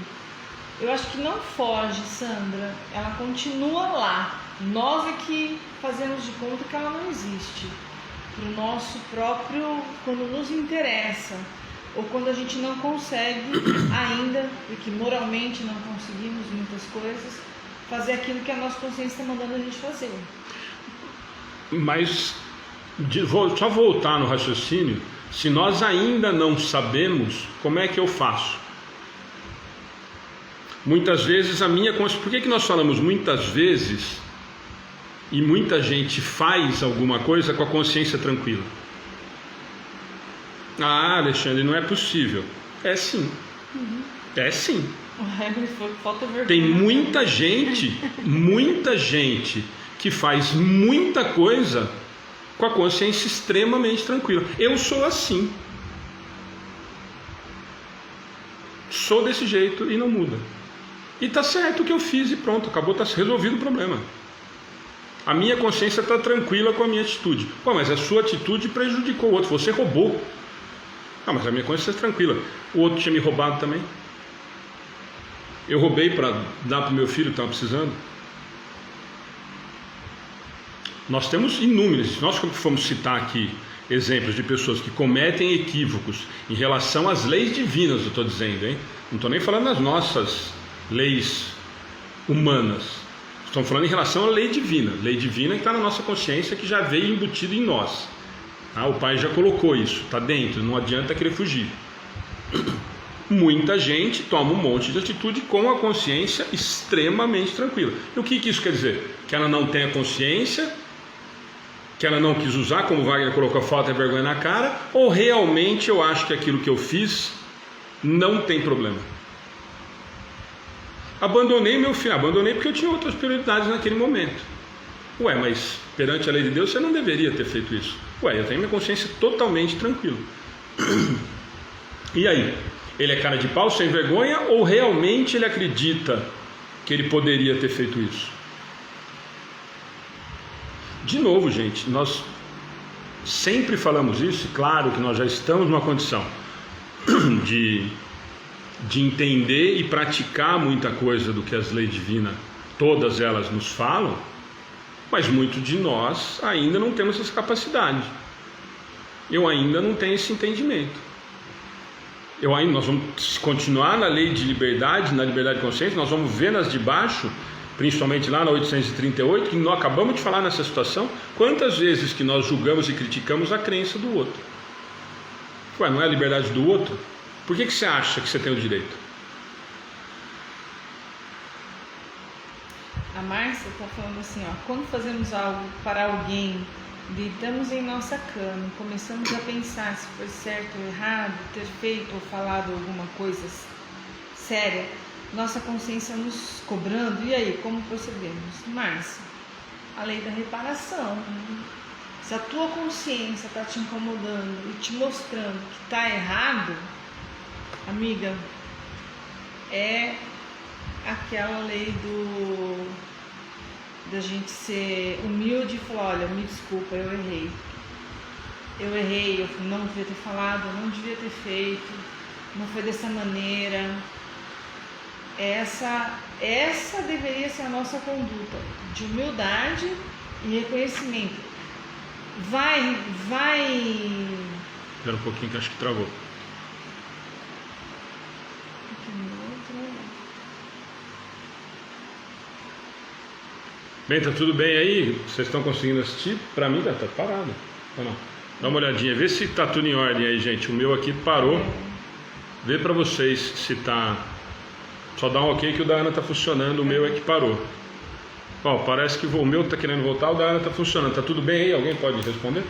S2: Eu acho que não foge, Sandra, ela continua lá. Nós é que fazemos de conta que ela não existe. Para o nosso próprio, quando nos interessa, ou quando a gente não consegue ainda, porque moralmente não conseguimos muitas coisas, fazer aquilo que a nossa consciência está mandando a gente fazer.
S1: Mas, só voltar no raciocínio, se nós ainda não sabemos, como é que eu faço? Muitas vezes a minha consciência... Por que nós falamos muitas vezes e muita gente faz alguma coisa com a consciência tranquila? Ah, Alexandre, não é possível. É sim. É sim.
S2: Falta vergonha.
S1: Tem muita gente que faz muita coisa com a consciência extremamente tranquila. Eu sou assim. Sou desse jeito e não muda. E tá certo o que eu fiz e pronto, acabou, tá resolvido o problema. A minha consciência está tranquila com a minha atitude. Pô, mas a sua atitude prejudicou o outro, você roubou. Ah, mas a minha consciência está tranquila. O outro tinha me roubado também. Eu roubei para dar para o meu filho que estava precisando. Nós temos inúmeros, se nós formos citar aqui exemplos de pessoas que cometem equívocos em relação às leis divinas, eu estou dizendo, hein? Não estou nem falando das nossas leis humanas. Estamos falando em relação à lei divina que está na nossa consciência, que já veio embutido em nós. O Pai já colocou isso, está dentro, não adianta querer fugir. Muita gente toma um monte de atitude com a consciência extremamente tranquila. E o que isso quer dizer? Que ela não tem a consciência, que ela não quis usar, como o Wagner colocou, falta de vergonha na cara, ou realmente eu acho que aquilo que eu fiz não tem problema. Abandonei meu filho, abandonei porque eu tinha outras prioridades naquele momento. Ué, mas perante a lei de Deus você não deveria ter feito isso. Ué, eu tenho minha consciência totalmente tranquila. E aí? Ele é cara de pau, sem vergonha, ou realmente ele acredita que ele poderia ter feito isso? De novo, gente, nós sempre falamos isso, e claro que nós já estamos numa condição de entender e praticar muita coisa do que as leis divinas, todas elas nos falam, mas muitos de nós ainda não temos essa capacidade. Eu ainda não tenho esse entendimento. Nós vamos continuar na lei de liberdade, na liberdade de consciência, nós vamos ver nas de baixo, principalmente lá na 838, que nós acabamos de falar nessa situação, quantas vezes que nós julgamos e criticamos a crença do outro. Ué, não é a liberdade do outro? Por que você acha que você tem o direito?
S2: A Márcia está falando assim, quando fazemos algo para alguém, deitamos em nossa cama, começamos a pensar se foi certo ou errado, ter feito ou falado alguma coisa séria, nossa consciência nos cobrando, e aí, como procedemos? Márcia, a lei da reparação. Se a tua consciência está te incomodando e te mostrando que está errado, amiga, é aquela lei da gente ser humilde e falar, olha, me desculpa, eu errei, eu não devia ter falado, eu não devia ter feito, não foi dessa maneira. Essa deveria ser a nossa conduta, de humildade e reconhecimento. Vai.
S1: Espera um pouquinho que acho que travou. Bem, tá tudo bem aí? Vocês estão conseguindo assistir? Pra mim tá parado. Ou não? Dá uma olhadinha, vê se tá tudo em ordem aí, gente. O meu aqui parou. Vê pra vocês se tá. Só dá um ok que o da Ana tá funcionando, o meu é que parou. Ó, parece que o meu tá querendo voltar, o da Ana tá funcionando. Tá tudo bem aí? Alguém pode responder?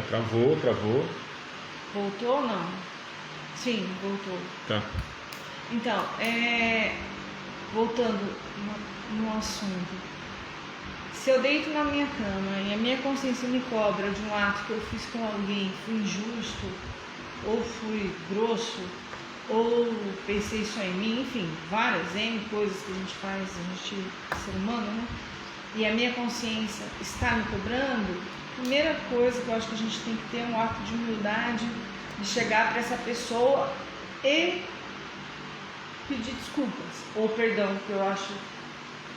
S1: Travou.
S2: Voltou ou não? Sim, voltou.
S1: Tá.
S2: Então, voltando no assunto, Se eu deito na minha cama e a minha consciência me cobra de um ato que eu fiz com alguém, fui injusto, ou fui grosso, ou pensei só em mim, enfim, várias coisas que a gente faz, a gente é ser humano, né? E a minha consciência está me cobrando, a primeira coisa que eu acho que a gente tem que ter é um ato de humildade, de chegar para essa pessoa e pedir desculpas, ou perdão, que eu acho,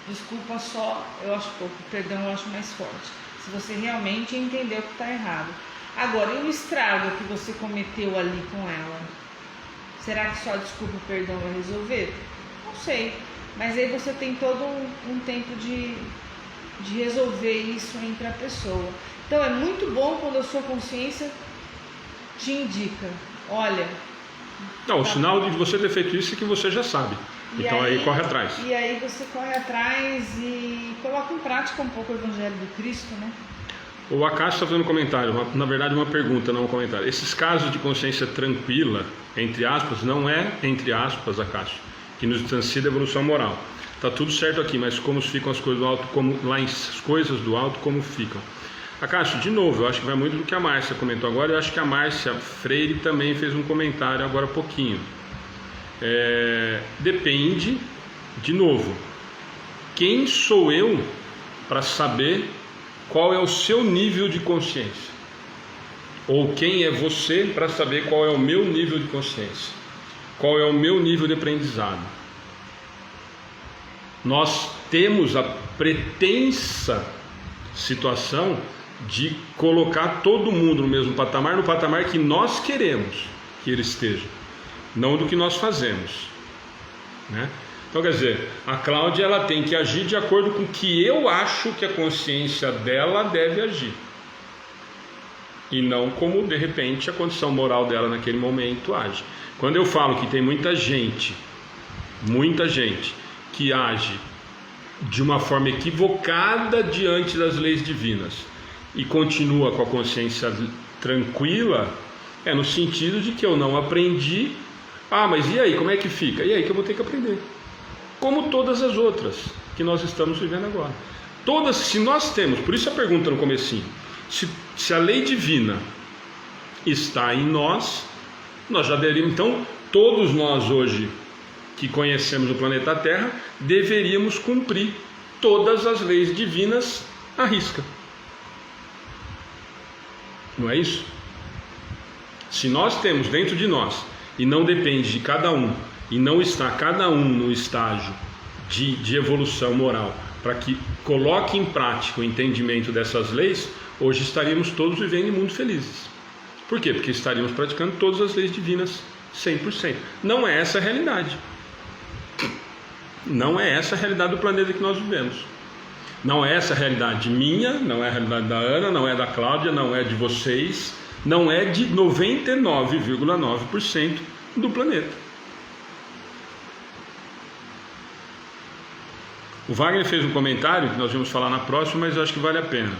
S2: desculpa só, eu acho pouco, perdão eu acho mais forte, se você realmente entendeu que está errado. Agora, e o estrago que você cometeu ali com ela? Será que só desculpa e perdão vai resolver? Não sei, mas aí você tem todo um tempo de resolver isso entre a pessoa. Então é muito bom quando a sua consciência te indica, olha...
S1: Não, o sinal de você ter feito isso é que você já sabe. Então aí corre atrás.
S2: E aí você corre atrás e coloca em prática um pouco o Evangelho do Cristo, né?
S1: O Akash está fazendo um comentário, na verdade uma pergunta, não um comentário. Esses casos de consciência tranquila, entre aspas, não é, entre aspas, Akash, que nos distancia da evolução moral. Está tudo certo aqui, mas como ficam as coisas do alto, como lá as coisas do alto, como ficam? Akash, de novo, eu acho que vai muito do que a Márcia comentou agora, eu acho que a Márcia Freire também fez um comentário agora há pouquinho. Depende, de novo, quem sou eu para saber qual é o seu nível de consciência? Ou quem é você para saber qual é o meu nível de consciência? Qual é o meu nível de aprendizado? Nós temos a pretensa situação de colocar todo mundo no mesmo patamar, no patamar que nós queremos que ele esteja, não do que nós fazemos, né? Então, quer dizer, a Cláudia ela tem que agir de acordo com o que eu acho que a consciência dela deve agir, e não como de repente a condição moral dela naquele momento age. Quando eu falo que tem muita gente que age de uma forma equivocada diante das leis divinas e continua com a consciência tranquila, é no sentido de que eu não aprendi. Mas e aí, como é que fica? E aí que eu vou ter que aprender, como todas as outras que nós estamos vivendo agora. Todas, se nós temos, por isso a pergunta no comecinho, se a lei divina está em nós, nós já deveríamos, então, todos nós hoje que conhecemos o planeta Terra, deveríamos cumprir todas as leis divinas à risca. Não é isso? Se nós temos dentro de nós, e não depende de cada um, e não está cada um no estágio de evolução moral, para que coloque em prática o entendimento dessas leis, hoje estaríamos todos vivendo em mundo felizes. Por quê? Porque estaríamos praticando todas as leis divinas 100%. Não é essa a realidade. Não é essa a realidade do planeta que nós vivemos. Não é essa a realidade minha, não é a realidade da Ana, não é da Cláudia, não é de vocês, não é de 99,9% do planeta. O Wagner fez um comentário que nós vamos falar na próxima, mas eu acho que vale a pena.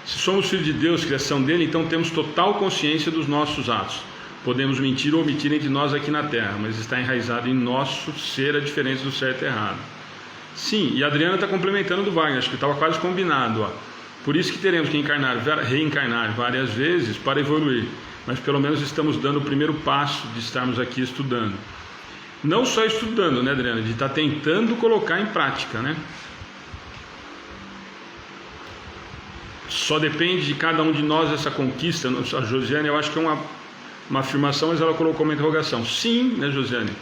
S1: Se somos filhos de Deus, criação dele, então temos total consciência dos nossos atos. Podemos mentir ou omitir entre nós aqui na Terra, mas está enraizado em nosso ser a diferença do certo e errado. Sim, e a Adriana está complementando do Wagner, acho que estava quase combinado. Por isso que teremos que reencarnar várias vezes para evoluir, mas pelo menos estamos dando o primeiro passo de estarmos aqui estudando. Não só estudando, né, Adriana, de estar tentando colocar em prática, né? Só depende de cada um de nós essa conquista. A Josiane, eu acho que é uma afirmação, mas ela colocou uma interrogação. Sim, né, Josiane?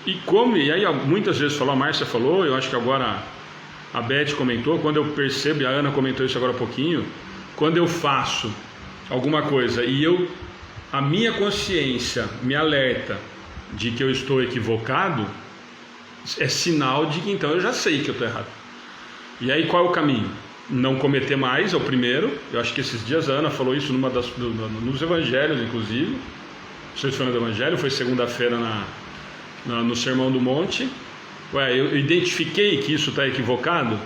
S1: E aí muitas vezes falou, a Márcia falou, eu acho que agora a Beth comentou, quando eu percebo, e a Ana comentou isso agora há pouquinho, quando eu faço alguma coisa e a minha consciência me alerta de que eu estou equivocado, é sinal de que então eu já sei que eu estou errado. E aí qual é o caminho? Não cometer mais, é o primeiro. Eu acho que esses dias a Ana falou isso nos evangelhos, inclusive. Não sei se foi no evangelho, foi segunda-feira no Sermão do Monte. Eu identifiquei que isso está equivocado.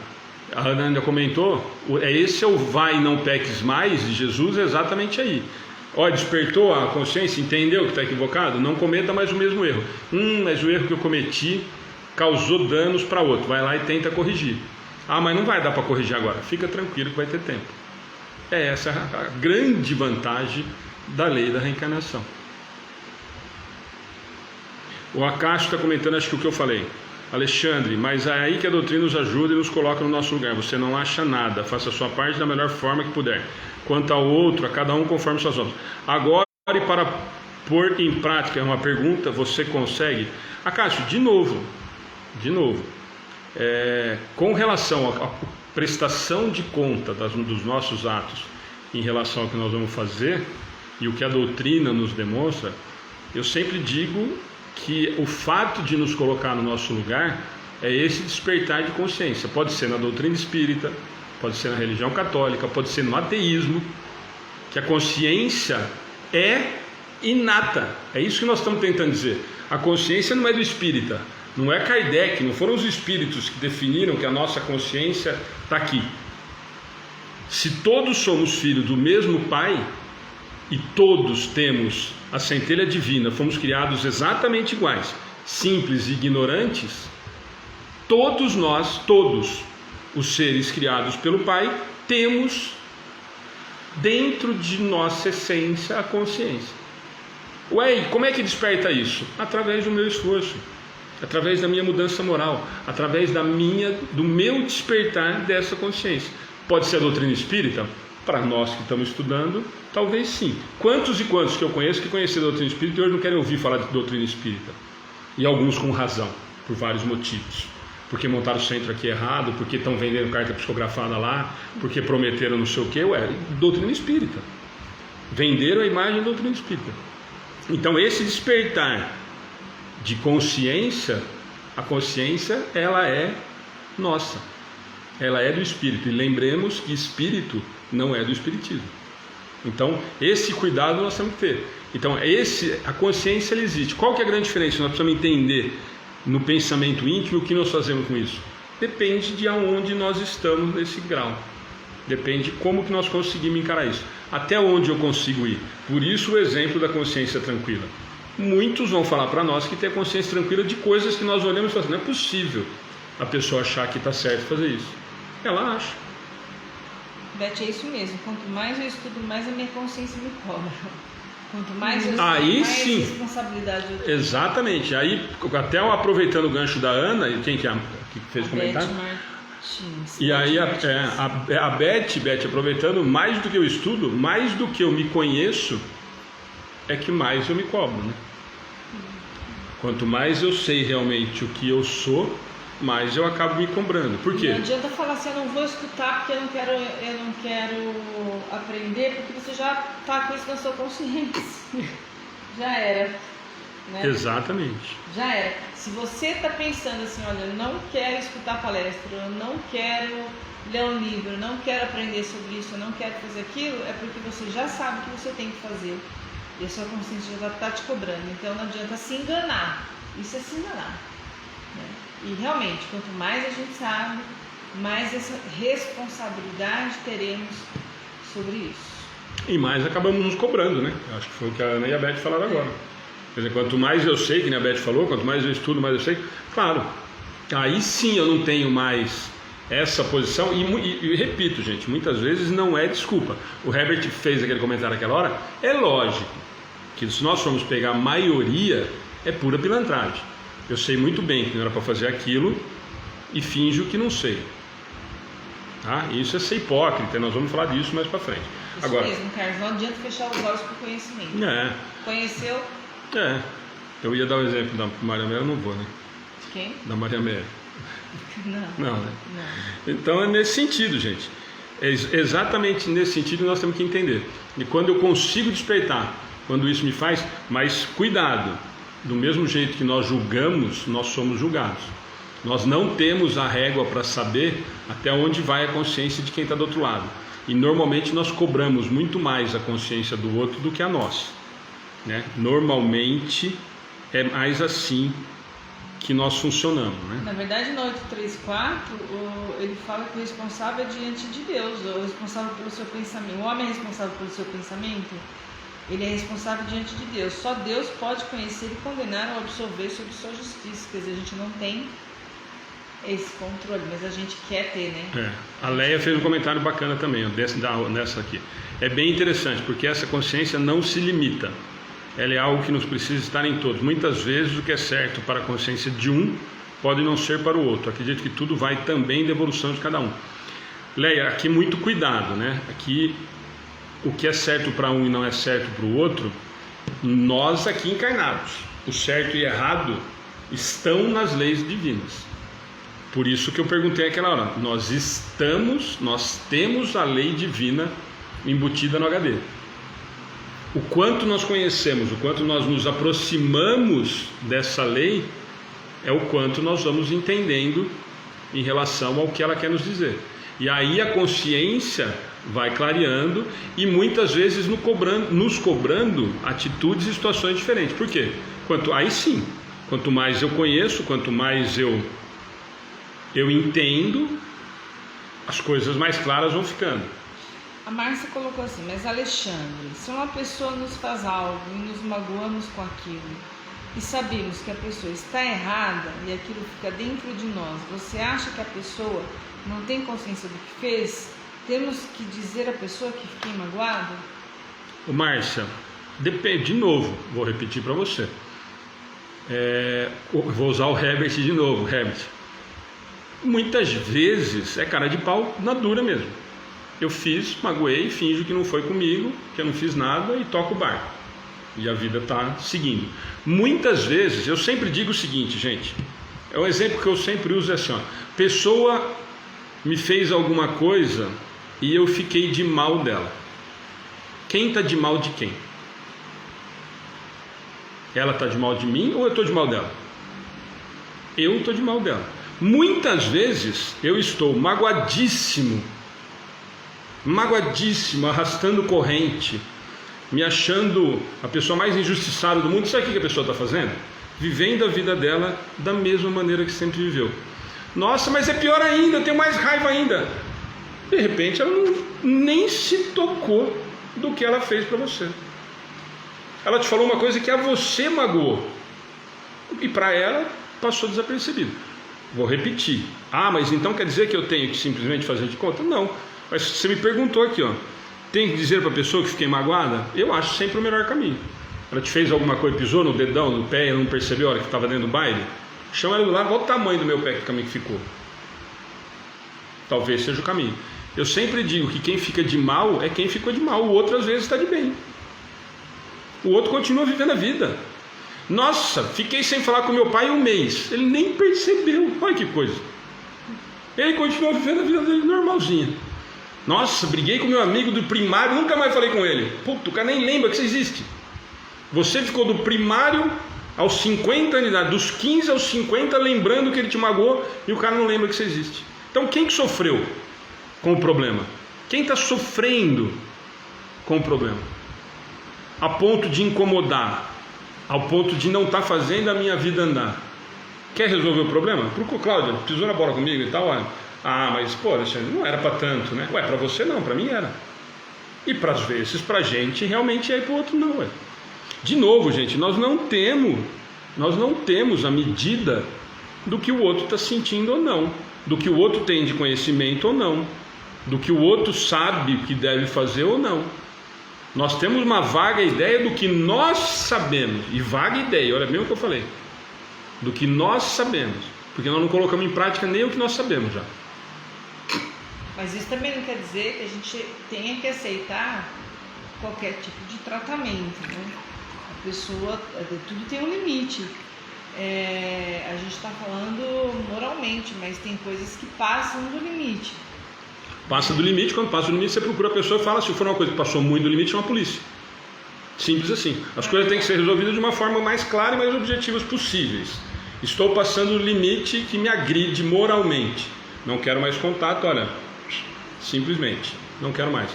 S1: A Ana ainda comentou, esse é o vai e não peques mais de Jesus, é exatamente aí. Despertou a consciência, entendeu que está equivocado? Não cometa mais o mesmo erro. Mas o erro que eu cometi causou danos para outro, vai lá e tenta corrigir. Ah, mas não vai dar para corrigir agora. Fica tranquilo que vai ter tempo. Essa a grande vantagem da lei da reencarnação. O Acácio está comentando, acho que o que eu falei. Alexandre, mas é aí que a doutrina nos ajuda e nos coloca no nosso lugar. Você não acha nada, faça a sua parte da melhor forma que puder. Quanto ao outro, a cada um conforme suas obras. Agora, e para pôr em prática, é uma pergunta, você consegue? Acácio, de novo, com relação à prestação de conta dos nossos atos em relação ao que nós vamos fazer e o que a doutrina nos demonstra, eu sempre digo que o fato de nos colocar no nosso lugar é esse despertar de consciência. Pode ser na doutrina espírita, pode ser na religião católica, pode ser no ateísmo, que a consciência é inata. É isso que nós estamos tentando dizer. A consciência não é do espírita, não é Kardec, não foram os espíritos que definiram que a nossa consciência está aqui. Se todos somos filhos do mesmo Pai e todos temos a centelha divina, fomos criados exatamente iguais, simples e ignorantes, todos nós, todos os seres criados pelo Pai, temos dentro de nossa essência a consciência. Ué, e como é que desperta isso? Através do meu esforço, através da minha mudança moral, através do meu despertar dessa consciência. Pode ser a doutrina espírita? Para nós que estamos estudando, talvez sim. Quantos e quantos que eu conheço que conheceram a doutrina espírita e hoje não querem ouvir falar de doutrina espírita? E alguns com razão, por vários motivos. Porque montaram o centro aqui errado, porque estão vendendo carta psicografada lá, porque prometeram não sei o quê. Ué, doutrina espírita. Venderam a imagem da doutrina espírita. Então esse despertar de consciência, a consciência ela é nossa, ela é do espírito. E lembremos que espírito não é do espiritismo. Então esse cuidado nós temos que ter. Então a consciência ela existe. Qual que é a grande diferença? Nós precisamos entender no pensamento íntimo o que nós fazemos com isso. Depende de aonde nós estamos nesse grau. Depende de como que nós conseguimos encarar isso. Até onde eu consigo ir. Por isso o exemplo da consciência tranquila. Muitos vão falar para nós que tem a consciência tranquila de coisas que nós olhamos e falamos, não é possível a pessoa achar que está certo fazer isso. Ela acha.
S2: Beth, é isso mesmo. Quanto mais eu estudo, mais a minha consciência me cobra. Quanto mais eu estudo,
S1: aí
S2: mais
S1: sim.
S2: Responsabilidade eu tenho.
S1: Exatamente. Aí, até aproveitando o gancho da Ana, e quem que fez o comentário? E aí a Beth, aproveitando, mais do que eu estudo, mais do que eu me conheço, é que mais eu me cobro, né? Quanto mais eu sei realmente o que eu sou, mais eu acabo me cobrando. Por quê?
S2: Não adianta falar assim, eu não vou escutar porque eu não quero aprender, porque você já está com isso na sua consciência. Já era. Né?
S1: Exatamente.
S2: Já era. Se você está pensando assim, olha, eu não quero escutar palestra, eu não quero ler um livro, eu não quero aprender sobre isso, eu não quero fazer aquilo, é porque você já sabe o que você tem que fazer. E a sua consciência já está te cobrando. Então não adianta se enganar. Isso é se enganar. Né? E realmente, quanto mais a gente sabe, mais essa responsabilidade teremos sobre isso.
S1: E mais acabamos nos cobrando, né? Acho que foi o que a Ana e a Beth falaram agora. Quer dizer, quanto mais eu sei, que nem a Beth falou, quanto mais eu estudo, mais eu sei. Claro, aí sim eu não tenho mais essa posição. E repito, gente, muitas vezes não é desculpa. O Herbert fez aquele comentário naquela hora. É lógico que se nós formos pegar a maioria, é pura pilantragem. Eu sei muito bem que não era para fazer aquilo e finjo que não sei. Tá? Isso é ser hipócrita, nós vamos falar disso mais para frente.
S2: Isso agora, mesmo, Carlos, não adianta fechar os olhos para o conhecimento. Conheceu?
S1: Eu ia dar o exemplo da Maria Amélia, não vou, né?
S2: De quem?
S1: Da Maria Amélia.
S2: Não,
S1: né? Não. Então é nesse sentido, gente. É exatamente nesse sentido que nós temos que entender. E quando eu consigo despertar, quando isso me faz, mas cuidado, do mesmo jeito que nós julgamos, nós somos julgados. Nós não temos a régua para saber até onde vai a consciência de quem está do outro lado. E normalmente nós cobramos muito mais a consciência do outro do que a nossa. Né? Normalmente é mais assim que nós funcionamos. Né?
S2: Na verdade, no 834, ele fala que o responsável é diante de Deus, o responsável pelo seu pensamento. O homem é responsável pelo seu pensamento? ele é responsável diante de Deus. Só Deus pode conhecer e condenar ou absolver sobre sua justiça. Quer dizer, a gente não tem esse controle, mas a gente quer ter, né?
S1: A Leia fez um comentário bacana também, nessa aqui. É bem interessante, porque essa consciência não se limita. Ela é algo que nos precisa estar em todos. Muitas vezes o que é certo para a consciência de um pode não ser para o outro. Acredito que tudo vai também da evolução de cada um. Leia, aqui muito cuidado, né? Aqui o que é certo para um e não é certo para o outro, nós aqui encarnados, o certo e errado estão nas leis divinas. Por isso que eu perguntei aquela hora, nós temos a lei divina embutida no HD. O quanto nós conhecemos, o quanto nós nos aproximamos dessa lei, é o quanto nós vamos entendendo em relação ao que ela quer nos dizer. E aí a consciência vai clareando e muitas vezes nos cobrando atitudes e situações diferentes. Por quê? Aí sim, quanto mais eu conheço, quanto mais eu entendo, as coisas mais claras vão ficando.
S2: A Márcia colocou assim, mas Alexandre, se uma pessoa nos faz algo e nos magoamos com aquilo e sabemos que a pessoa está errada e aquilo fica dentro de nós, você acha que a pessoa não tem consciência do que fez? Temos que dizer à pessoa que fiquei magoado?
S1: Márcia, depende, de novo, vou repetir para você. Vou usar o Herbert de novo, Herbert. Muitas vezes é cara de pau na dura mesmo. Eu magoei, finjo que não foi comigo, que eu não fiz nada e toco o barco. E a vida está seguindo. Muitas vezes, eu sempre digo o seguinte, gente. É um exemplo que eu sempre uso, é assim, ó. Pessoa me fez alguma coisa e eu fiquei de mal dela. Quem está de mal de quem? Ela está de mal de mim ou eu estou de mal dela? Eu estou de mal dela. Muitas vezes eu estou magoadíssimo, arrastando corrente, me achando a pessoa mais injustiçada do mundo. Sabe o que a pessoa está fazendo? Vivendo a vida dela da mesma maneira que sempre viveu. Nossa, mas é pior ainda, eu tenho mais raiva ainda. De repente ela nem se tocou do que ela fez para você. Ela te falou uma coisa que a você magoou e para ela passou desapercebido. Vou repetir. Mas então quer dizer que eu tenho que simplesmente fazer de conta? Não. Mas você me perguntou aqui, ó. Tem que dizer para a pessoa que fiquei magoada? Eu acho sempre o melhor caminho. Ela te fez alguma coisa, pisou no dedão, no pé, ela não percebeu a hora que estava dentro do baile? Chama ela do lado, olha o tamanho do meu pé, que caminho que ficou. Talvez seja o caminho. Eu sempre digo que quem fica de mal é quem ficou de mal. O outro às vezes está de bem. O outro continua vivendo a vida. Nossa, fiquei sem falar com meu pai um mês. Ele nem percebeu. Olha que coisa. Ele continua vivendo a vida dele normalzinha. Nossa, briguei com meu amigo do primário, nunca mais falei com ele. Puta, o cara nem lembra que você existe. Você ficou do primário aos 50 anos de idade, dos 15 aos 50, lembrando que ele te magoou e o cara não lembra que você existe. Então quem que sofreu com o problema? Quem está sofrendo com o problema? A ponto de incomodar, ao ponto de não estar fazendo a minha vida andar. Quer resolver o problema? Procura, Cláudia, pisou na bola comigo e tal, olha. Mas pô, Alexandre, não era para tanto, né? Para você não, para mim era. E para às vezes, para a gente, realmente é, e para o outro não, De novo, gente, nós não temos a medida do que o outro está sentindo ou não, do que o outro tem de conhecimento ou não, do que o outro sabe o que deve fazer ou não. Nós temos uma vaga ideia do que nós sabemos, e vaga ideia, olha bem o que eu falei, do que nós sabemos, porque nós não colocamos em prática nem o que nós sabemos já.
S2: Mas isso também não quer dizer que a gente tenha que aceitar qualquer tipo de tratamento, né? A pessoa, tudo tem um limite. A gente está falando moralmente, mas tem coisas que passam do limite.
S1: Passa do limite, quando passa do limite você procura a pessoa e fala, se for uma coisa que passou muito do limite, chama a polícia. Simples assim. As coisas têm que ser resolvidas de uma forma mais clara e mais objetivas possíveis. Estou passando o limite que me agride moralmente. Não quero mais contato, olha, simplesmente, não quero mais.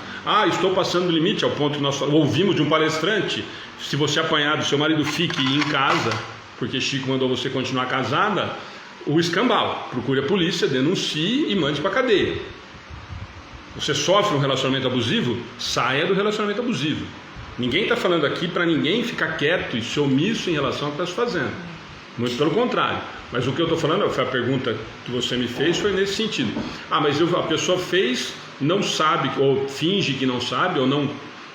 S1: Estou passando o limite ao ponto que nós ouvimos de um palestrante, se você apanhar do seu marido, fique em casa, porque Chico mandou você continuar casada, o escambau, procure a polícia, denuncie e mande para a cadeia. Você sofre um relacionamento abusivo, saia do relacionamento abusivo. Ninguém está falando aqui para ninguém ficar quieto e ser omisso em relação ao que está se fazendo. Muito pelo contrário. Mas o que eu estou falando, a pergunta que você me fez foi nesse sentido. Mas a pessoa fez, não sabe, ou finge que não sabe, ou não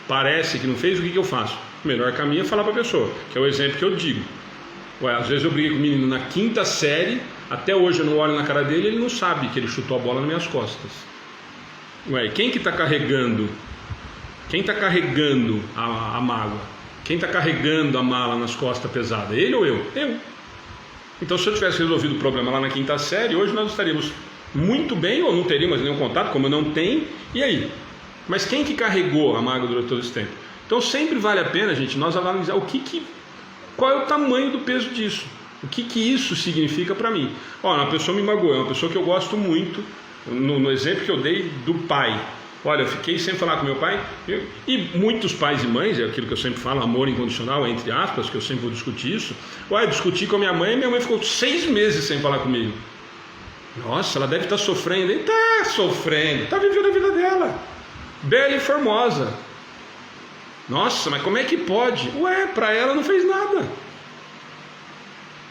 S1: parece que não fez, o que eu faço? O melhor caminho é falar para a pessoa, que é o exemplo que eu digo. Às vezes eu briguei com o menino na 5ª série, até hoje eu não olho na cara dele, ele não sabe que ele chutou a bola nas minhas costas. Quem que está carregando? Quem está carregando a mágoa? Quem está carregando a mala nas costas pesada? Ele ou eu? Eu. Então, se eu tivesse resolvido o problema lá na 5ª série, hoje nós estaríamos muito bem, ou não teríamos nenhum contato, como eu não tenho, e aí? Mas quem que carregou a mágoa durante todo esse tempo? Então, sempre vale a pena, gente, nós analisar qual é o tamanho do peso disso, o que isso significa para mim. Uma pessoa me magoou, é uma pessoa que eu gosto muito, no exemplo que eu dei do pai. Olha, eu fiquei sem falar com meu pai, e muitos pais e mães, é aquilo que eu sempre falo, amor incondicional, entre aspas, que eu sempre vou discutir isso. Eu discuti com a minha mãe, e minha mãe ficou 6 meses sem falar comigo. Nossa, ela deve estar sofrendo. E está sofrendo, está vivendo a vida dela, bela e formosa. Nossa, mas como é que pode? Para ela não fez nada.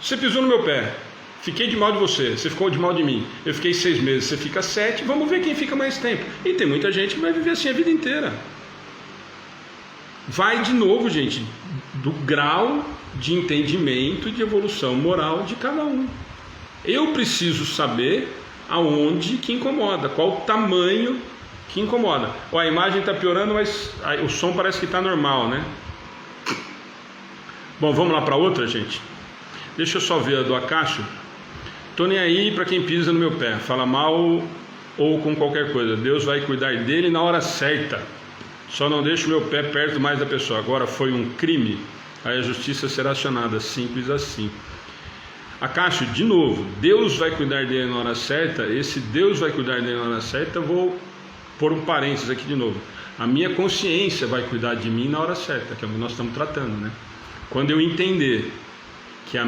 S1: Você pisou no meu pé, fiquei de mal de você, você ficou de mal de mim, eu fiquei 6 meses, você fica 7, vamos ver quem fica mais tempo. E tem muita gente que vai viver assim a vida inteira. Vai de novo, gente, do grau de entendimento e de evolução moral de cada um. Eu preciso saber aonde que incomoda, qual o tamanho que incomoda. A imagem está piorando, mas o som parece que está normal, né? Bom, vamos lá para outra, gente. Deixa eu só ver a do Acácio. Tô nem aí para quem pisa no meu pé, fala mal ou com qualquer coisa. Deus vai cuidar dele na hora certa. Só não deixa o meu pé perto mais da pessoa. Agora foi um crime, aí a justiça será acionada. Simples assim. Acácio, de novo, Deus vai cuidar dele na hora certa. Esse Deus vai cuidar dele na hora certa, vou pôr um parênteses aqui de novo. A minha consciência vai cuidar de mim na hora certa, que é o que nós estamos tratando, né? Quando eu entender que o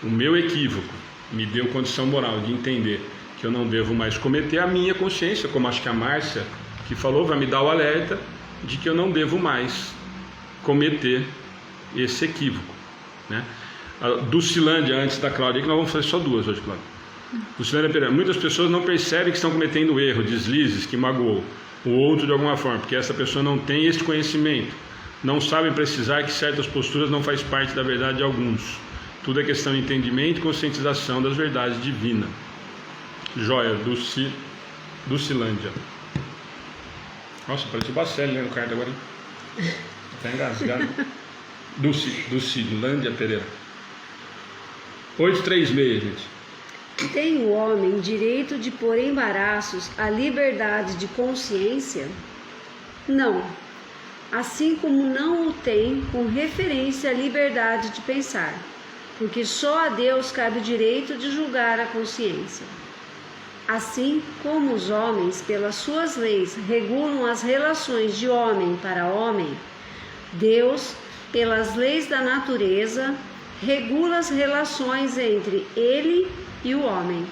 S1: meu equívoco me deu condição moral de entender que eu não devo mais cometer, a minha consciência, como acho que a Márcia que falou, vai me dar o alerta de que eu não devo mais cometer esse equívoco, né? A Dulcilândia, antes da Cláudia, que nós vamos fazer só 2 hoje, Cláudia. Dulcilândia Pereira, muitas pessoas não percebem que estão cometendo erro, deslizes, que magoou o outro de alguma forma, porque essa pessoa não tem este conhecimento, não sabem precisar que certas posturas não faz parte da verdade de alguns. Tudo é questão de entendimento e conscientização das verdades divinas. Joia, Dulcilândia. Nossa, parece o Bacelli lendo carta agora, hein? Tá engasgado. Dulcilândia Pereira. 836, gente.
S3: Tem o homem direito de pôr em embaraços a liberdade de consciência? Não. Assim como não o tem com referência à liberdade de pensar, porque só a Deus cabe o direito de julgar a consciência. Assim como os homens, pelas suas leis, regulam as relações de homem para homem, Deus, pelas leis da natureza, regula as relações entre ele e o homem.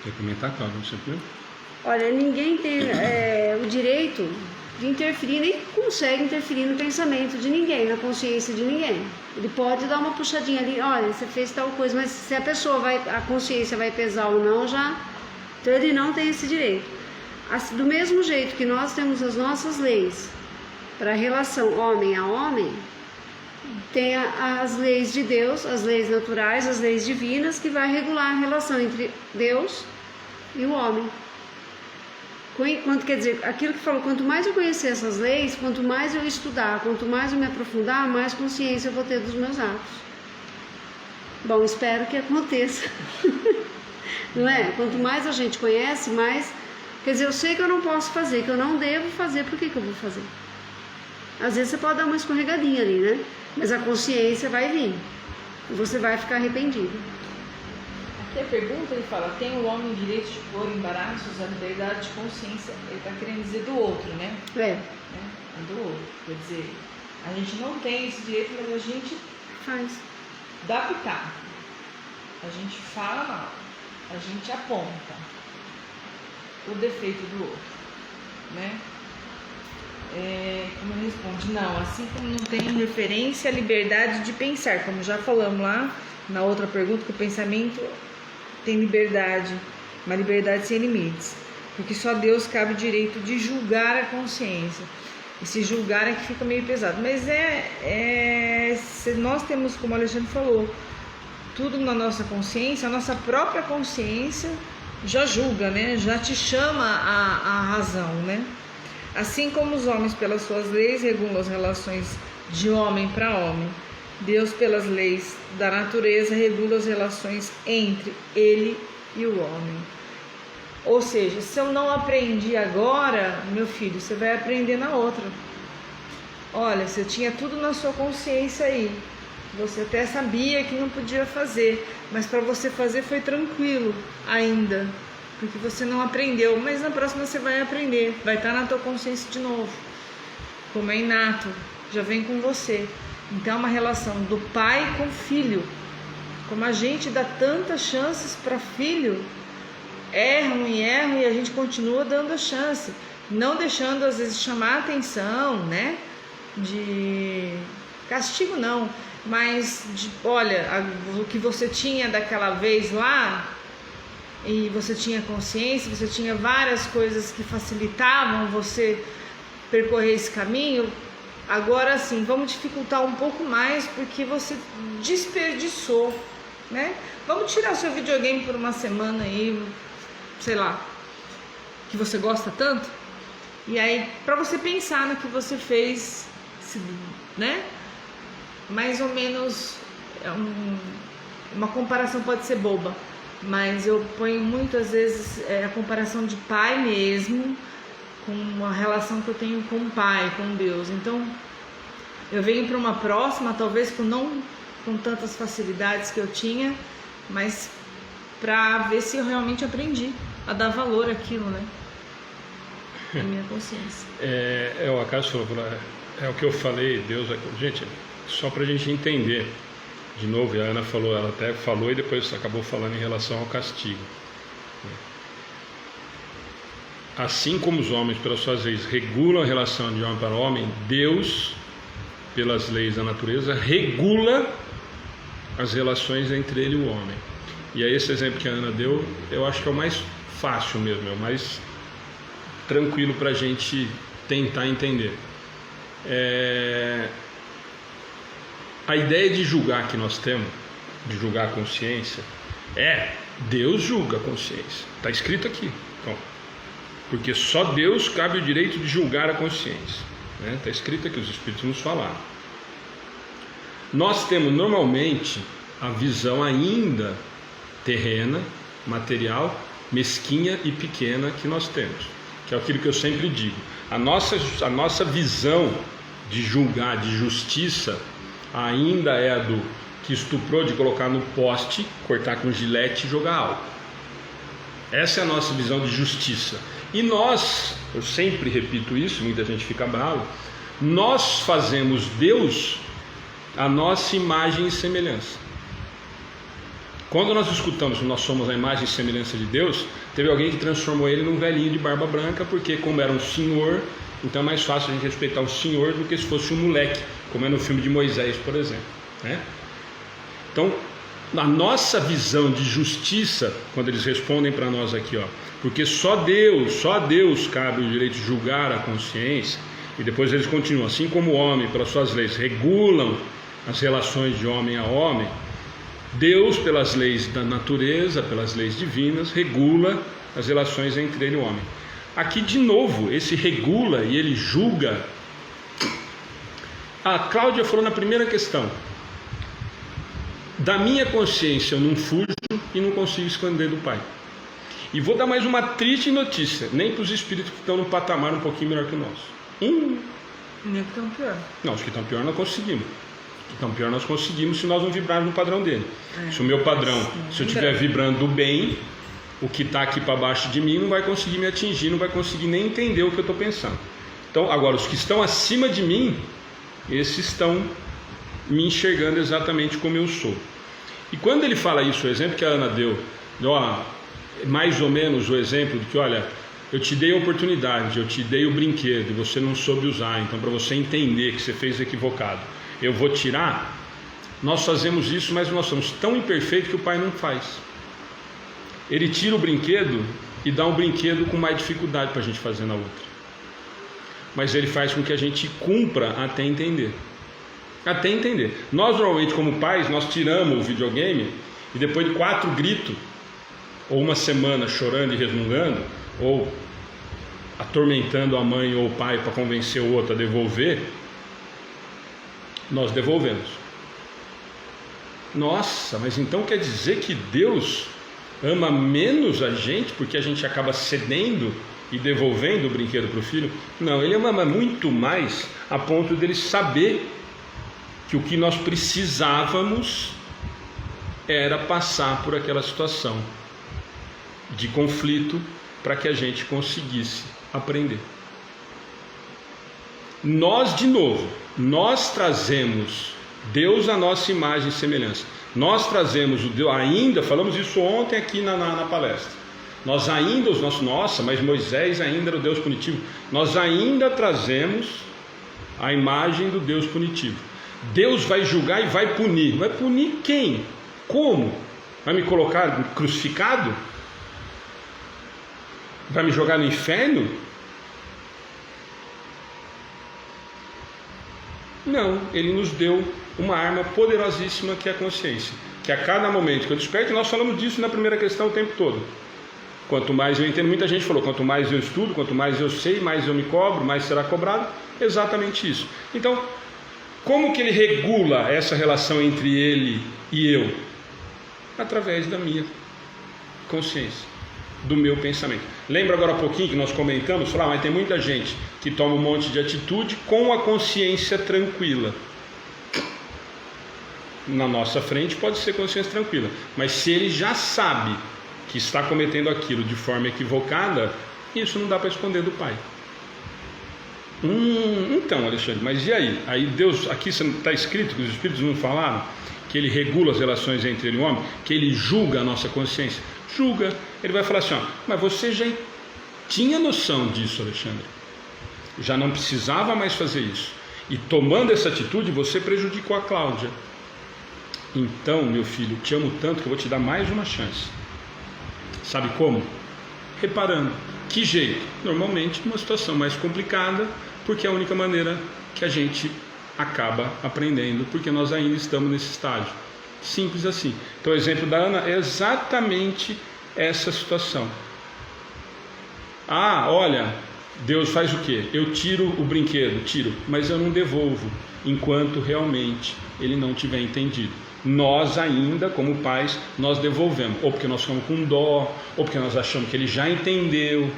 S1: Quer comentar, Cláudia? Não sei o que.
S3: Olha, ninguém tem o direito de interferir, nem consegue interferir no pensamento de ninguém, na consciência de ninguém. Ele pode dar uma puxadinha ali, olha, você fez tal coisa, mas se a pessoa a consciência vai pesar ou não, então ele não tem esse direito. Do mesmo jeito que nós temos as nossas leis para a relação homem a homem, tem as leis de Deus, as leis naturais, as leis divinas, que vai regular a relação entre Deus e o homem. Quer dizer, aquilo que falou, quanto mais eu conhecer essas leis, quanto mais eu estudar, quanto mais eu me aprofundar, mais consciência eu vou ter dos meus atos. Bom, espero que aconteça. Não é? Quanto mais a gente conhece, mais... Quer dizer, eu sei que eu não posso fazer, que eu não devo fazer, por que eu vou fazer? Às vezes você pode dar uma escorregadinha ali, né? Mas a consciência vai vir. E você vai ficar arrependido.
S2: Aqui a pergunta, ele fala, tem o homem o direito de pôr em embaraços a liberdade de consciência? Ele está querendo dizer do outro, né?
S3: É.
S2: Do outro. Quer dizer, a gente não tem esse direito, mas a gente
S3: faz.
S2: Dá pitaco. A gente fala mal. A gente aponta o defeito do outro, né? como ele responde? Não, assim como não tenho referência à liberdade de pensar, como já falamos lá na outra pergunta, que o pensamento tem liberdade, uma liberdade sem limites, porque só Deus cabe o direito de julgar a consciência. E se julgar é que fica meio pesado, mas se nós temos, como o Alexandre falou, tudo na nossa consciência, a nossa própria consciência já julga, né? Já te chama a razão, né? Assim como os homens pelas suas leis regulam as relações de homem para homem, Deus pelas leis da natureza regula as relações entre ele e o homem. Ou seja, se eu não aprendi agora, meu filho, você vai aprender na outra. Olha, você tinha tudo na sua consciência aí, você até sabia que não podia fazer, mas para você fazer foi tranquilo ainda, porque você não aprendeu, mas na próxima você vai aprender, vai estar na tua consciência de novo, como é inato, já vem com você. Então é uma relação do pai com filho. Como a gente dá tantas chances para filho, erram e a gente continua dando a chance, não deixando às vezes chamar a atenção, né? De castigo não, mas olha, o que você tinha daquela vez lá, e você tinha consciência, você tinha várias coisas que facilitavam você percorrer esse caminho. Agora sim, vamos dificultar um pouco mais porque você desperdiçou, né? Vamos tirar seu videogame por uma semana aí, sei lá, que você gosta tanto, e aí para você pensar no que você fez, né? Mais ou menos, uma comparação pode ser boba, mas eu ponho muitas vezes a comparação de pai mesmo, com a relação que eu tenho com o pai, com Deus. Então eu venho para uma próxima, talvez não com tantas facilidades que eu tinha, mas para ver se eu realmente aprendi a dar valor àquilo, né? Na minha consciência.
S1: O Acaso falou, é o que eu falei, Deus... Gente, só para a gente entender, de novo, a Ana falou, ela até falou e depois acabou falando em relação ao castigo. Assim como os homens, pelas suas leis, regulam a relação de homem para homem, Deus, pelas leis da natureza, regula as relações entre ele e o homem. E aí esse exemplo que a Ana deu, eu acho que é o mais fácil mesmo, é o mais tranquilo para a gente tentar entender. A ideia de julgar que nós temos, de julgar a consciência, Deus julga a consciência. Está escrito aqui. Então, porque só Deus cabe o direito de julgar a consciência. Está escrito aqui, os Espíritos nos falaram. Nós temos normalmente a visão ainda terrena, material, mesquinha e pequena que nós temos, que é aquilo que eu sempre digo. A nossa visão de julgar, de justiça, ainda é a do que estuprou, de colocar no poste, cortar com gilete e jogar álcool. Essa é a nossa visão de justiça. E nós, eu sempre repito isso, muita gente fica bravo, nós fazemos Deus a nossa imagem e semelhança. Quando nós escutamos que nós somos a imagem e semelhança de Deus, teve alguém que transformou ele num velhinho de barba branca, porque como era um senhor, então é mais fácil a gente respeitar o senhor do que se fosse um moleque, como é no filme de Moisés, por exemplo, né? Então, a nossa visão de justiça, quando eles respondem para nós aqui, porque só Deus cabe o direito de julgar a consciência, e depois eles continuam, assim como o homem, pelas suas leis, regulam as relações de homem a homem, Deus, pelas leis da natureza, pelas leis divinas, regula as relações entre ele e o homem. Aqui, de novo, esse regula e ele julga. A Cláudia falou na primeira questão: da minha consciência eu não fujo e não consigo esconder do Pai. E vou dar mais uma triste notícia, nem para os espíritos que estão no patamar um pouquinho melhor que o nosso.
S2: Nem que estão pior.
S1: Não, os que estão pior nós conseguimos. Então, pior nós conseguimos se nós não vibrarmos no padrão dele. Se o meu padrão, se eu estiver vibrando do bem, o que está aqui para baixo de mim não vai conseguir me atingir, não vai conseguir nem entender o que eu estou pensando. Então, agora, os que estão acima de mim, esses estão me enxergando exatamente como eu sou. E quando ele fala isso, o exemplo que a Ana deu, mais ou menos o exemplo de que, olha, eu te dei a oportunidade, eu te dei o brinquedo e você não soube usar, então para você entender que você fez equivocado, eu vou tirar. Nós fazemos isso, mas nós somos tão imperfeitos que o pai não faz. Ele tira o brinquedo e dá um brinquedo com mais dificuldade para a gente fazer na outra. Mas ele faz com que a gente cumpra até entender. Até entender. Nós normalmente como pais, nós tiramos o videogame e depois de 4 gritos, ou uma semana chorando e resmungando, ou atormentando a mãe ou o pai para convencer o outro a devolver, nós devolvemos. Nossa, mas então quer dizer que Deus ama menos a gente porque a gente acaba cedendo e devolvendo o brinquedo para o filho? Não, ele ama muito mais a ponto dele saber que o que nós precisávamos era passar por aquela situação de conflito para que a gente conseguisse aprender. Nós, de novo, nós trazemos Deus à nossa imagem e semelhança. Nós trazemos o Deus, ainda, falamos isso ontem aqui na palestra. Nós ainda, nossa, mas Moisés ainda era o Deus punitivo. Nós ainda trazemos a imagem do Deus punitivo. Deus vai julgar e vai punir. Vai punir quem? Como? Vai me colocar crucificado? Vai me jogar no inferno? Não, ele nos deu uma arma poderosíssima que é a consciência. Que a cada momento que eu desperto, nós falamos disso na primeira questão o tempo todo. Quanto mais eu entendo, muita gente falou, quanto mais eu estudo, quanto mais eu sei, mais eu me cobro, mais será cobrado. Exatamente isso. Então, como que ele regula essa relação entre ele e eu? Através da minha consciência, do meu pensamento. Lembra agora há pouquinho que nós comentamos, mas tem muita gente que toma um monte de atitude com a consciência tranquila. Na nossa frente pode ser consciência tranquila, mas se ele já sabe que está cometendo aquilo de forma equivocada, isso não dá para esconder do pai. Então, Alexandre, mas e aí? Aí Deus, aqui está escrito que os Espíritos não falaram que ele regula as relações entre ele e o homem, que ele julga a nossa consciência. Julga, ele vai falar assim, mas você já tinha noção disso, Alexandre, já não precisava mais fazer isso, e tomando essa atitude você prejudicou a Cláudia. Então, meu filho, te amo tanto que eu vou te dar mais uma chance. Sabe como? Reparando. Que jeito? Normalmente numa situação mais complicada, porque é a única maneira que a gente acaba aprendendo, porque nós ainda estamos nesse estágio. Simples assim. Então o exemplo da Ana é exatamente essa situação. Olha, Deus faz o quê? Eu tiro o brinquedo, mas eu não devolvo, enquanto realmente ele não tiver entendido. Nós ainda, como pais, nós devolvemos, ou porque nós ficamos com dó, ou porque nós achamos que ele já entendeu.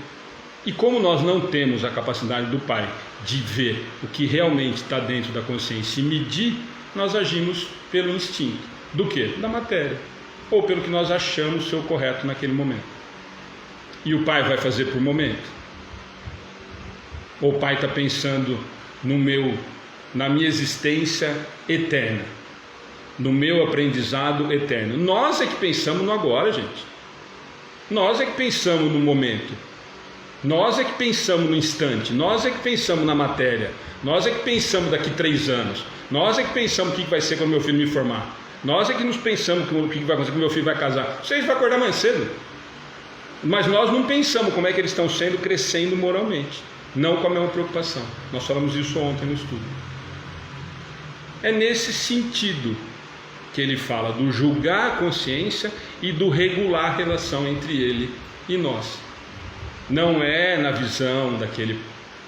S1: E como nós não temos a capacidade do pai de ver o que realmente está dentro da consciência e medir, nós agimos pelo instinto. Do quê? Da matéria. Ou pelo que nós achamos ser o correto naquele momento. E o pai vai fazer por momento? Ou o pai está pensando na minha existência eterna, no meu aprendizado eterno? Nós é que pensamos no agora, gente. Nós é que pensamos no momento. Nós é que pensamos no instante. Nós é que pensamos na matéria. Nós é que pensamos daqui 3 anos. Nós é que pensamos o que vai ser quando meu filho me formar. Nós é que nos pensamos o que vai acontecer quando meu filho vai casar. Vocês vão acordar mais cedo. Mas nós não pensamos como é que eles estão crescendo moralmente. Não com a mesma preocupação. Nós falamos isso ontem no estudo. É nesse sentido que ele fala do julgar a consciência e do regular a relação entre ele e nós. Não é na visão daquele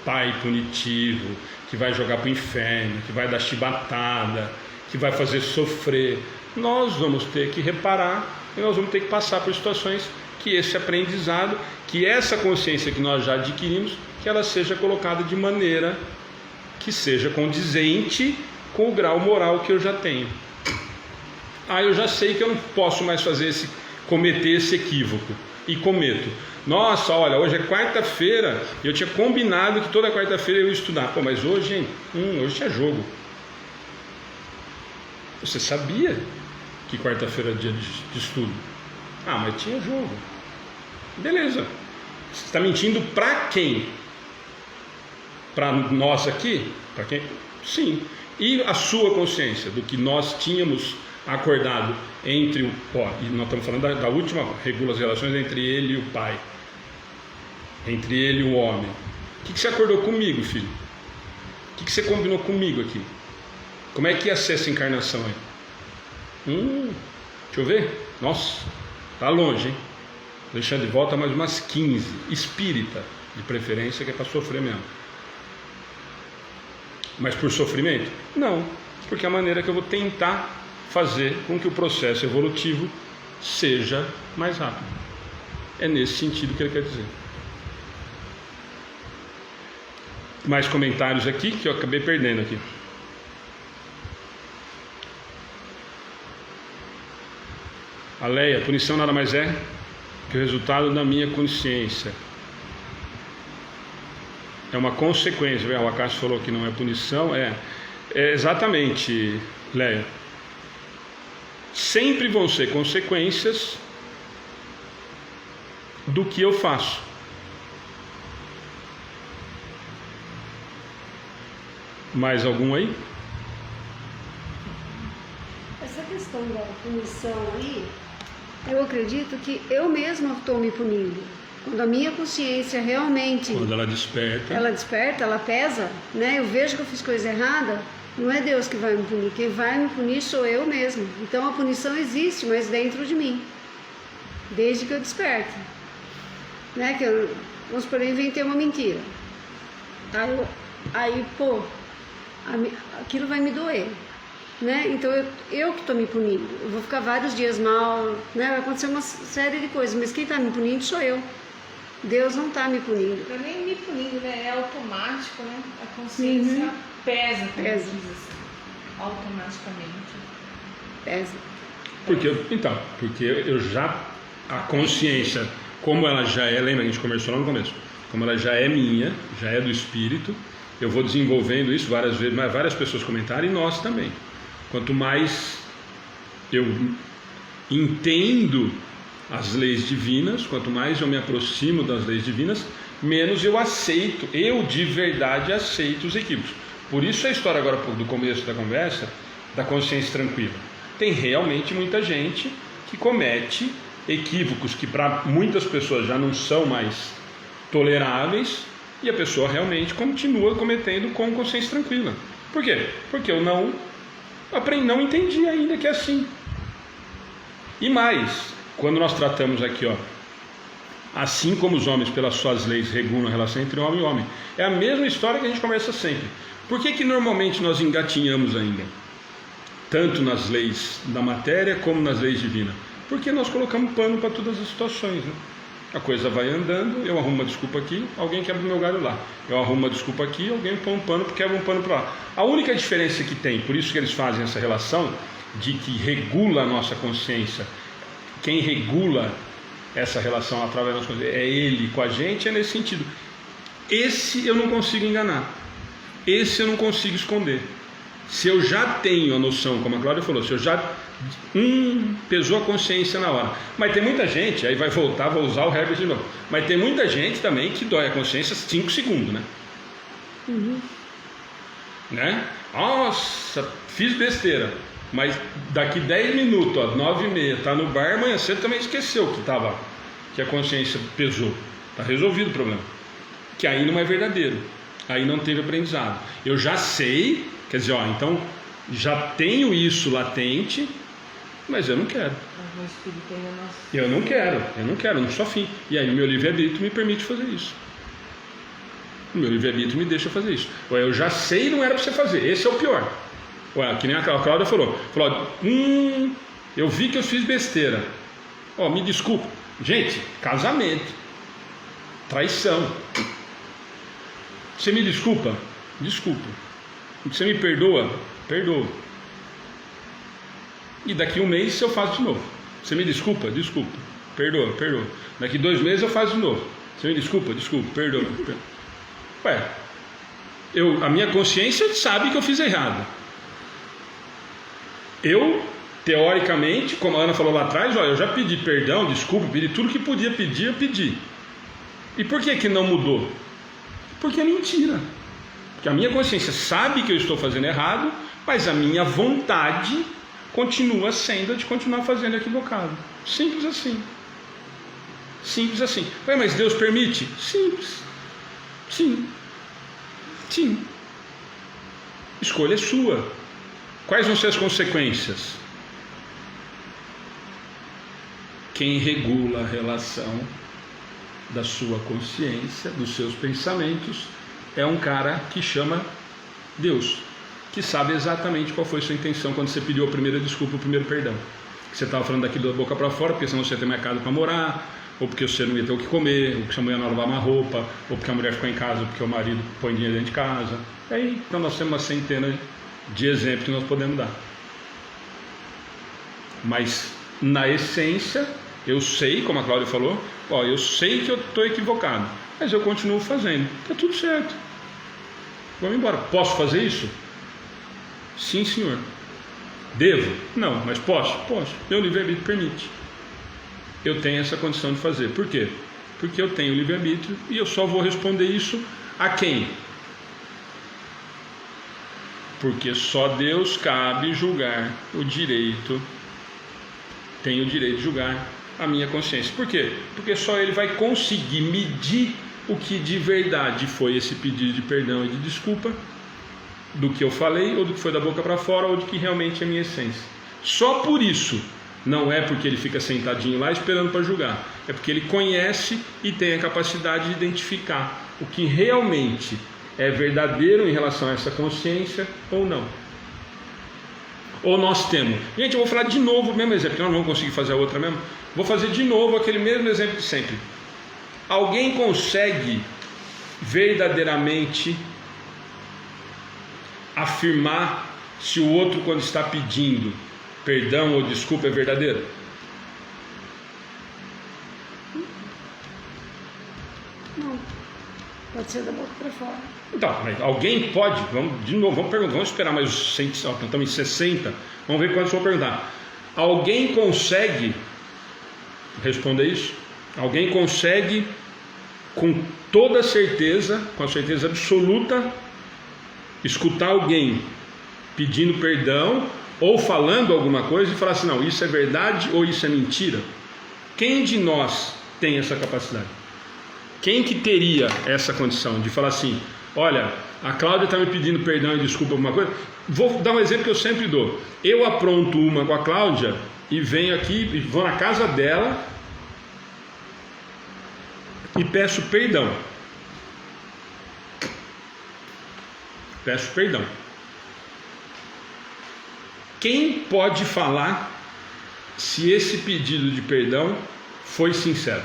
S1: pai punitivo que vai jogar para o inferno, que vai dar chibatada, que vai fazer sofrer. Nós vamos ter que reparar e nós vamos ter que passar por situações que esse aprendizado, que essa consciência que nós já adquirimos, que ela seja colocada de maneira que seja condizente com o grau moral que eu já tenho. Eu já sei que eu não posso mais cometer esse equívoco, e cometo. Nossa, olha, hoje é quarta-feira, eu tinha combinado que toda quarta-feira eu ia estudar. Mas hoje, hein? Hoje é jogo. Você sabia que quarta-feira é dia de estudo? Mas tinha jogo. Beleza. Você está mentindo para quem? Para nós aqui? Para quem? Sim. E a sua consciência do que nós tínhamos acordado entre o... e nós estamos falando da última, regula as relações entre ele e o pai. Entre ele e o homem. O que você acordou comigo, filho? O que você combinou comigo aqui? Como é que ia ser essa encarnação aí? Deixa eu ver. Nossa, tá longe, hein? Deixando de volta mais umas 15. Espírita, de preferência, que é para sofrer mesmo. Mas por sofrimento? Não, porque é a maneira que eu vou tentar fazer com que o processo evolutivo seja mais rápido. É nesse sentido que ele quer dizer. Mais comentários aqui que eu acabei perdendo aqui. A Leia, punição nada mais é que o resultado da minha consciência. É uma consequência. O Acácio falou que não é punição. É exatamente, Leia. Sempre vão ser consequências do que eu faço. Mais algum aí?
S3: Essa questão da punição aí, eu acredito que eu mesma estou me punindo. Quando a minha consciência realmente...
S1: Quando ela desperta,
S3: ela pesa, né? Eu vejo que eu fiz coisa errada, não é Deus que vai me punir. Quem vai me punir sou eu mesmo. Então a punição existe, mas dentro de mim. Desde que eu desperte. Né? Que eu, vamos por aí, inventei uma mentira. Aí aquilo vai me doer. Né? Então eu que estou me punindo. Eu vou ficar vários dias mal, né? Vai acontecer uma série de coisas, mas quem está me punindo sou eu. Deus não está me punindo.
S2: Eu nem me punindo, né? É automático, né? A consciência pesa, como diz assim, automaticamente.
S3: Pesa.
S1: Porque eu já, a consciência, como ela já é, lembra, a gente conversou lá no começo, como ela já é minha, já é do espírito, eu vou desenvolvendo isso várias vezes, mas várias pessoas comentaram e nós também. Quanto mais eu entendo as leis divinas, quanto mais eu me aproximo das leis divinas, menos eu aceito, eu de verdade aceito os equívocos. Por isso a história agora do começo da conversa, da consciência tranquila. Tem realmente muita gente que comete equívocos que para muitas pessoas já não são mais toleráveis, e a pessoa realmente continua cometendo com consciência tranquila. Por quê? Porque eu não entendi ainda que é assim. E mais, quando nós tratamos aqui, assim como os homens pelas suas leis regulam a relação entre homem e homem, é a mesma história que a gente conversa sempre. Por que normalmente nós engatinhamos ainda? Tanto nas leis da matéria como nas leis divinas? Porque nós colocamos pano para todas as situações, né? A coisa vai andando, eu arrumo uma desculpa aqui, alguém quebra o meu galho lá. Eu arrumo uma desculpa aqui, alguém põe um pano, quebra um pano para lá. A única diferença que tem, por isso que eles fazem essa relação de que regula a nossa consciência, quem regula essa relação através da nossa consciência é ele com a gente, é nesse sentido. Esse eu não consigo enganar, esse eu não consigo esconder. Se eu já tenho a noção, como a Cláudia falou, se eu já pesou a consciência na hora. Mas tem muita gente, aí vai voltar, vou usar o Herbert de novo, mas tem muita gente também que dói a consciência 5 segundos, né? Né? Nossa, fiz besteira, mas daqui 10 minutos, 9h30, tá no bar, amanhã cedo também esqueceu que a consciência pesou. Tá resolvido o problema. Que aí não é verdadeiro, aí não teve aprendizado. Eu já sei, quer dizer, então já tenho isso latente, mas eu não quero. Eu não quero, não sou afim. E aí o meu livre-arbítrio me permite fazer isso. O meu livre-arbítrio me deixa fazer isso. Eu já sei, não era para você fazer, esse é o pior. Que nem a Cláudia falou, eu vi que eu fiz besteira. Me desculpa. Gente, casamento, traição. Você me desculpa? Desculpa. Você me perdoa? Perdoa. E daqui 1 mês eu faço de novo. Você me desculpa? Desculpa. Perdoa, perdoa. Daqui 2 meses eu faço de novo. Você me desculpa? Desculpa. Perdoa. A minha consciência sabe que eu fiz errado. Eu, teoricamente, como a Ana falou lá atrás, eu já pedi perdão, desculpa, pedi tudo que podia pedir, eu pedi. E por que não mudou? Porque é mentira. Porque a minha consciência sabe que eu estou fazendo errado, mas a minha vontade continua sendo a de continuar fazendo equivocado. Simples assim. Simples assim. Ué, mas Deus permite? Simples. Sim. Sim. Escolha sua. Quais vão ser as consequências? Quem regula a relação da sua consciência, dos seus pensamentos, é um cara que chama Deus, que sabe exatamente qual foi sua intenção quando você pediu a primeira desculpa, o primeiro perdão. Você estava falando daquilo da boca para fora, porque senão você ia ter mais casa para morar, ou porque você não ia ter o que comer, ou porque a mulher não lavava uma roupa, ou porque a mulher ficou em casa, ou porque o marido põe dinheiro dentro de casa. E aí, então nós temos uma centena de exemplos que nós podemos dar. Mas, na essência, eu sei, como a Cláudia falou, eu sei que eu estou equivocado, mas eu continuo fazendo. Está tudo certo. Vamos embora. Posso fazer isso? Sim, senhor. Devo? Não, mas posso? Posso. Meu livre-arbítrio permite. Eu tenho essa condição de fazer. Por quê? Porque eu tenho livre-arbítrio e eu só vou responder isso a quem? Porque só Deus cabe julgar o direito, tem o direito de julgar a minha consciência. Por quê? Porque só Ele vai conseguir medir o que de verdade foi esse pedido de perdão e de desculpa, do que eu falei, ou do que foi da boca para fora, ou do que realmente é a minha essência. Só por isso. Não é porque ele fica sentadinho lá esperando para julgar, é porque ele conhece e tem a capacidade de identificar o que realmente é verdadeiro em relação a essa consciência ou não. Ou nós temos. Gente, eu vou falar de novo o mesmo exemplo, porque nós não vamos conseguir fazer a outra mesmo. Vou fazer de novo aquele mesmo exemplo de sempre. Alguém consegue verdadeiramente afirmar se o outro, quando está pedindo perdão ou desculpa, é verdadeiro?
S3: Não. Pode ser da boca para fora.
S1: Então, alguém pode, vamos perguntar, vamos esperar mais os 100, estamos em 60, vamos ver quantos vão perguntar. Alguém consegue responder isso? Alguém consegue com toda certeza, com a certeza absoluta, escutar alguém pedindo perdão ou falando alguma coisa e falar assim, não, isso é verdade ou isso é mentira? Quem de nós tem essa capacidade? Quem que teria essa condição de falar assim, olha, a Cláudia está me pedindo perdão e desculpa alguma coisa? Vou dar um exemplo que eu sempre dou. Eu apronto uma com a Cláudia e venho aqui e vou na casa dela e peço perdão. Peço perdão. Quem pode falar se esse pedido de perdão foi sincero?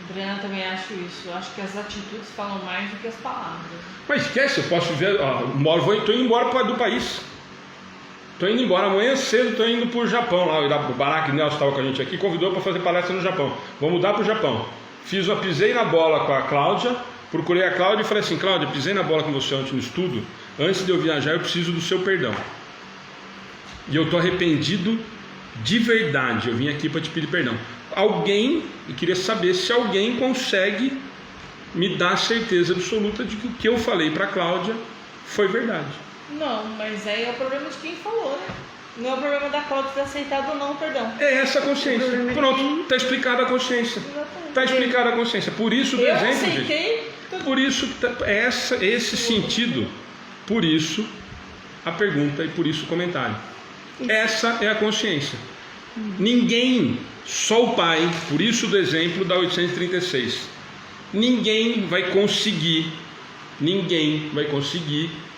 S2: Adriana, também acho isso. Eu acho que as atitudes falam mais do que as palavras.
S1: Mas esquece, eu posso ver, estou indo embora do país. Estou indo embora amanhã cedo, estou indo para o Japão. Lá, o Barack Nelson estava com a gente aqui, convidou para fazer palestra no Japão. Vou mudar para o Japão. Pisei na bola com a Cláudia, procurei a Cláudia e falei assim, Cláudia, pisei na bola com você ontem no estudo, antes de eu viajar eu preciso do seu perdão. E eu estou arrependido de verdade, eu vim aqui para te pedir perdão. Eu queria saber se alguém consegue me dar certeza absoluta de que o que eu falei para a Cláudia foi verdade.
S2: Não, mas aí é o problema de quem falou, né? Não é o problema da Cláudia ter aceitado ou não o perdão.
S1: É essa a consciência. Pronto, está explicada a consciência. Está explicada a consciência. Por isso do exemplo,
S2: aceitei,
S1: gente. Por isso, esse sentido. Por isso a pergunta e por isso o comentário. Essa é a consciência. Ninguém, só o Pai, por isso do exemplo da 836. Ninguém vai conseguir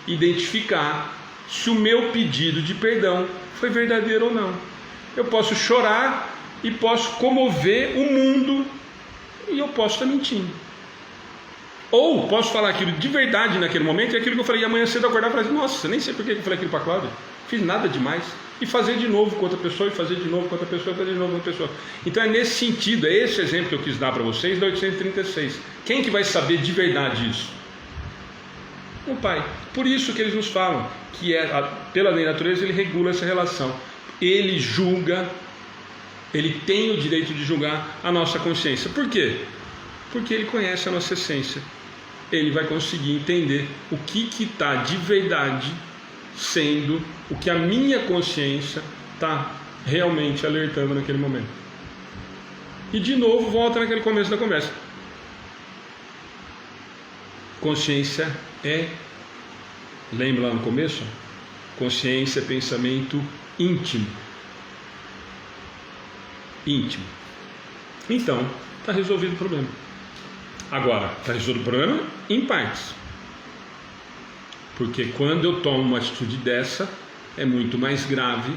S1: identificar se o meu pedido de perdão foi verdadeiro ou não. Eu posso chorar e posso comover o mundo e eu posso estar mentindo. Ou posso falar aquilo de verdade naquele momento e aquilo que eu falei amanhã cedo acordar e falar assim, nossa, nem sei por que eu falei aquilo para a Cláudia, fiz nada demais. E fazer de novo com outra pessoa, e fazer de novo com outra pessoa, e fazer de novo com outra pessoa. Então é nesse sentido, é esse exemplo que eu quis dar para vocês da 836. Quem que vai saber de verdade isso? O Pai. Por isso que eles nos falam que pela lei da natureza ele regula essa relação. Ele julga, ele tem o direito de julgar a nossa consciência. Por quê? Porque ele conhece a nossa essência. Ele vai conseguir entender o que está de verdade sendo o que a minha consciência está realmente alertando naquele momento. E de novo volta naquele começo da conversa. Consciência lembra lá no começo? Consciência é pensamento íntimo. Íntimo. Então, está resolvido o problema. Agora, está resolvido o problema em partes. Porque quando eu tomo uma atitude dessa, é muito mais grave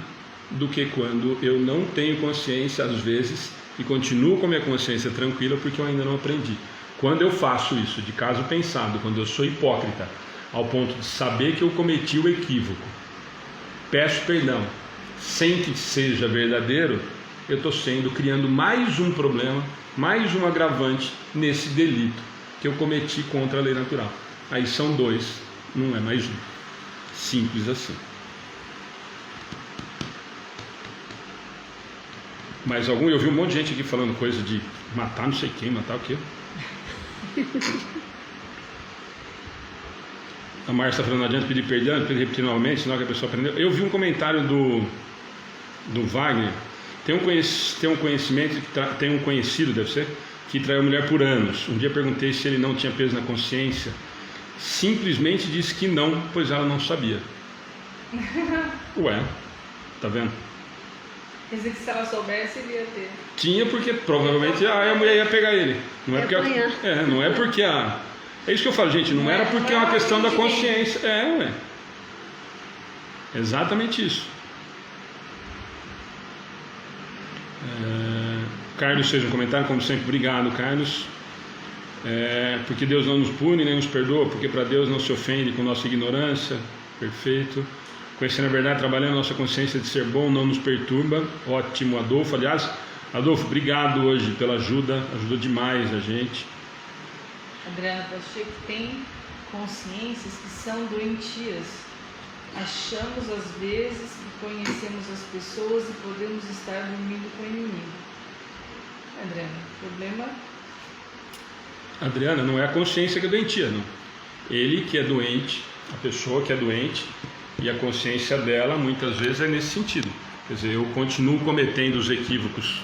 S1: do que quando eu não tenho consciência, às vezes, e continuo com a minha consciência tranquila porque eu ainda não aprendi. Quando eu faço isso de caso pensado, quando eu sou hipócrita, ao ponto de saber que eu cometi o equívoco, peço perdão, sem que seja verdadeiro, eu estou criando mais um problema, mais um agravante nesse delito que eu cometi contra a lei natural. Aí são dois, não é mais um. Simples assim. Mais algum? Eu vi um monte de gente aqui falando coisa de matar não sei quem, matar o quê? A Márcia está falando, não adianta pedir perdão, pedir repetir novamente, senão que a pessoa aprendeu. Eu vi um comentário do Wagner. Tem um conhecimento, tem um conhecido, deve ser, que traiu a mulher por anos. Um dia perguntei se ele não tinha peso na consciência. Simplesmente disse que não, pois ela não sabia. Ué, tá vendo?
S2: Quer dizer que se ela soubesse, ele ia ter.
S1: Tinha, porque provavelmente a mulher ia pegar ele. Não é porque não é porque a... É isso que eu falo, gente, não era porque é uma questão da consciência. Ué. Exatamente isso. Carlos fez um comentário, como sempre, obrigado, Carlos. Porque Deus não nos pune, nem nos perdoa, porque para Deus não se ofende com nossa ignorância. Perfeito. Conhecendo a verdade, trabalhando a nossa consciência de ser bom, não nos perturba. Ótimo, Adolfo. Aliás, Adolfo, obrigado hoje pela ajuda, ajudou demais a gente.
S2: Adriana Pacheco, tem consciências que são doentias. Achamos às vezes que conhecemos as pessoas e podemos estar dormindo com o inimigo. Adriana, o problema...
S1: Adriana, não é a consciência que é doentia, não. Ele que é doente, a pessoa que é doente, e a consciência dela muitas vezes é nesse sentido. Quer dizer, eu continuo cometendo os equívocos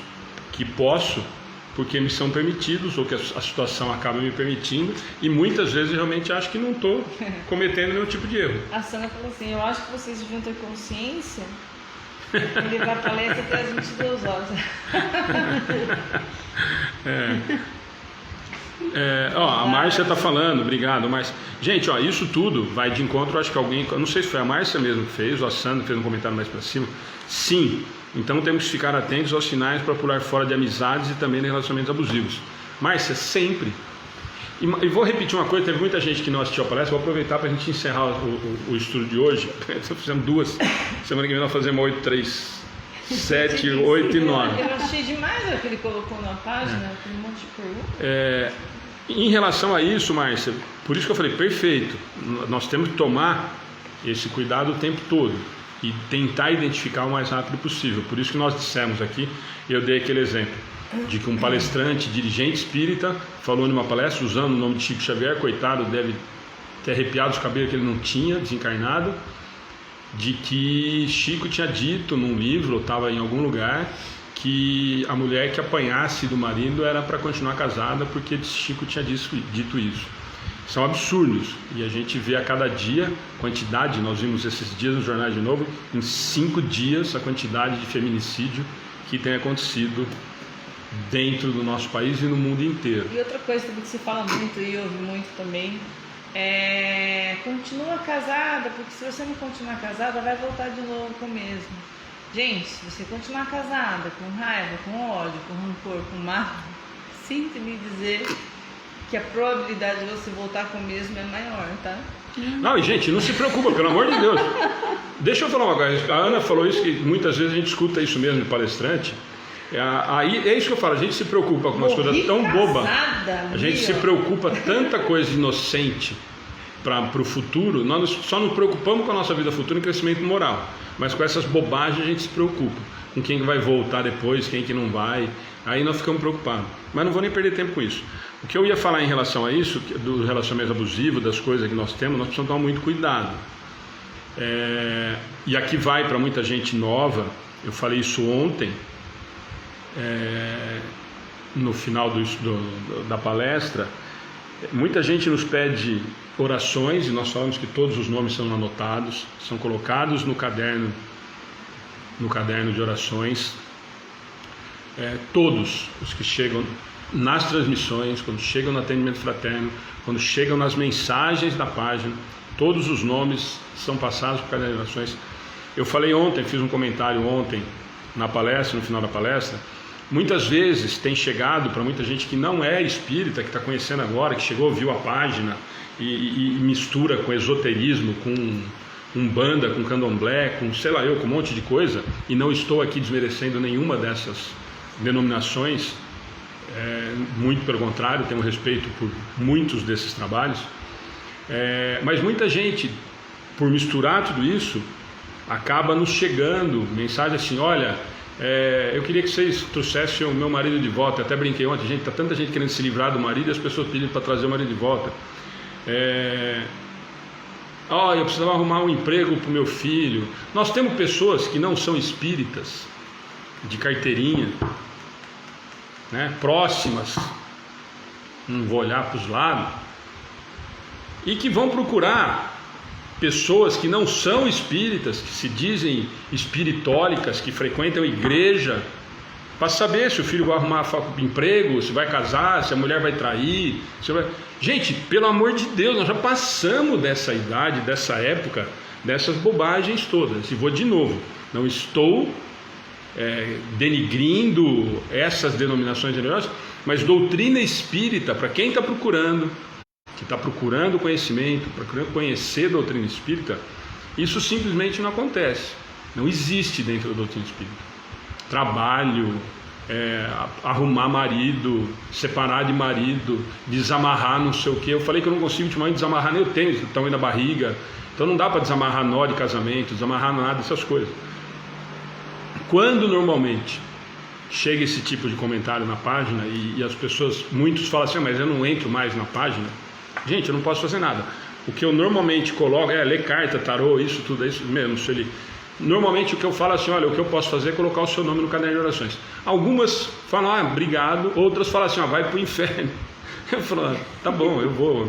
S1: que posso, porque me são permitidos, ou que a situação acaba me permitindo, e muitas vezes eu realmente acho que não estou cometendo nenhum tipo de erro.
S2: A Sandra falou assim, eu acho que vocês deviam ter consciência e levar a palestra até as 22 horas.
S1: A Márcia está falando, obrigado, Márcia. Gente, isso tudo vai de encontro, acho que alguém, não sei se foi a Márcia mesmo que fez, ou a Sandra fez um comentário mais para cima. Sim, então temos que ficar atentos aos sinais para pular fora de amizades e também de relacionamentos abusivos. Márcia, sempre. E vou repetir uma coisa, teve muita gente que não assistiu a palestra, vou aproveitar para a gente encerrar o estudo de hoje. Fizemos 2, semana que vem nós fazemos 8, 3, 7, 8 e 9.
S2: Eu achei demais o que ele colocou na página, tem um monte de perguntas.
S1: Em relação a isso, Márcia, por isso que eu falei, perfeito, nós temos que tomar esse cuidado o tempo todo e tentar identificar o mais rápido possível. Por isso que nós dissemos aqui, eu dei aquele exemplo de que um palestrante, dirigente espírita, falou numa palestra usando o nome de Chico Xavier, coitado, deve ter arrepiado os cabelos que ele não tinha, desencarnado, de que Chico tinha dito num livro, ou estava em algum lugar, que a mulher que apanhasse do marido era para continuar casada, porque Chico tinha dito isso. São absurdos, e a gente vê a cada dia quantidade, nós vimos esses dias no jornal de novo, em 5 dias a quantidade de feminicídio que tem acontecido dentro do nosso país e no mundo inteiro.
S2: E outra coisa também que se fala muito e ouve muito também continua casada, porque se você não continuar casada vai voltar de novo com o mesmo. Gente, se você continuar casada com raiva, com ódio, com rancor, com mágoa, sinto-me dizer que a probabilidade de você voltar com o mesmo é maior, tá?
S1: Não, e gente, não se preocupa, pelo amor de Deus. Deixa eu falar uma coisa, a Ana falou isso, que muitas vezes a gente escuta isso mesmo de palestrante. Aí é isso que eu falo, a gente se preocupa com umas coisas tão bobas, a gente se preocupa tanta coisa inocente para o futuro, nós só nos preocupamos com a nossa vida futura em crescimento moral, mas com essas bobagens a gente se preocupa, com quem vai voltar depois, quem que não vai, Aí nós ficamos preocupados. Mas não vou nem perder tempo com isso. O que eu ia falar em relação a isso, do relacionamento abusivo, das coisas que nós temos, nós precisamos tomar muito cuidado. E aqui vai para muita gente nova, eu falei isso ontem, no final da palestra. Muita gente nos pede orações, e nós falamos que todos os nomes são anotados, são colocados no caderno de orações. Todos os que chegam nas transmissões, quando chegam no atendimento fraterno, quando chegam nas mensagens da página, todos os nomes são passados por caderno de orações. Eu falei ontem, fiz um comentário ontem na palestra, no final da palestra. Muitas vezes tem chegado para muita gente que não é espírita, que está conhecendo agora, que chegou, viu a página e mistura com esoterismo, com umbanda, com candomblé, com sei lá eu, com um monte de coisa, e não estou aqui desmerecendo nenhuma dessas denominações, muito pelo contrário, tenho respeito por muitos desses trabalhos, mas muita gente, por misturar tudo isso, acaba nos chegando mensagem assim: olha, eu queria que vocês trouxessem o meu marido de volta. Eu até brinquei ontem, gente, tá tanta gente querendo se livrar do marido e as pessoas pedindo para trazer o marido de volta. Eu precisava arrumar um emprego para o meu filho. Nós temos pessoas que não são espíritas, de carteirinha, né, próximas, não vou olhar para os lados, e que vão procurar pessoas que não são espíritas, que se dizem espiritólicas, que frequentam a igreja, para saber se o filho vai arrumar emprego, se vai casar, se a mulher vai trair. Gente, pelo amor de Deus, nós já passamos dessa idade, dessa época, dessas bobagens todas. E vou de novo, não estou denigrindo essas denominações religiosas, mas doutrina espírita, para quem está procurando, que está procurando conhecimento, procurando conhecer a doutrina espírita, isso simplesmente não acontece, não existe dentro da doutrina espírita. Trabalho, arrumar marido, separar de marido, desamarrar não sei o que. Eu falei que eu não consigo ultimamente desamarrar nem o tênis, que estão aí na barriga, então não dá para desamarrar nó de casamento, desamarrar nada dessas coisas. Quando normalmente chega esse tipo de comentário na página e as pessoas, muitos falam assim: mas eu não entro mais na página. Gente, eu não posso fazer nada. O que eu normalmente coloco ler carta, tarô, isso tudo, é isso mesmo. Normalmente o que eu falo assim: olha, o que eu posso fazer é colocar o seu nome no caderno de orações. Algumas falam: obrigado. Outras falam assim: vai para o inferno. Eu falo: tá bom, eu vou,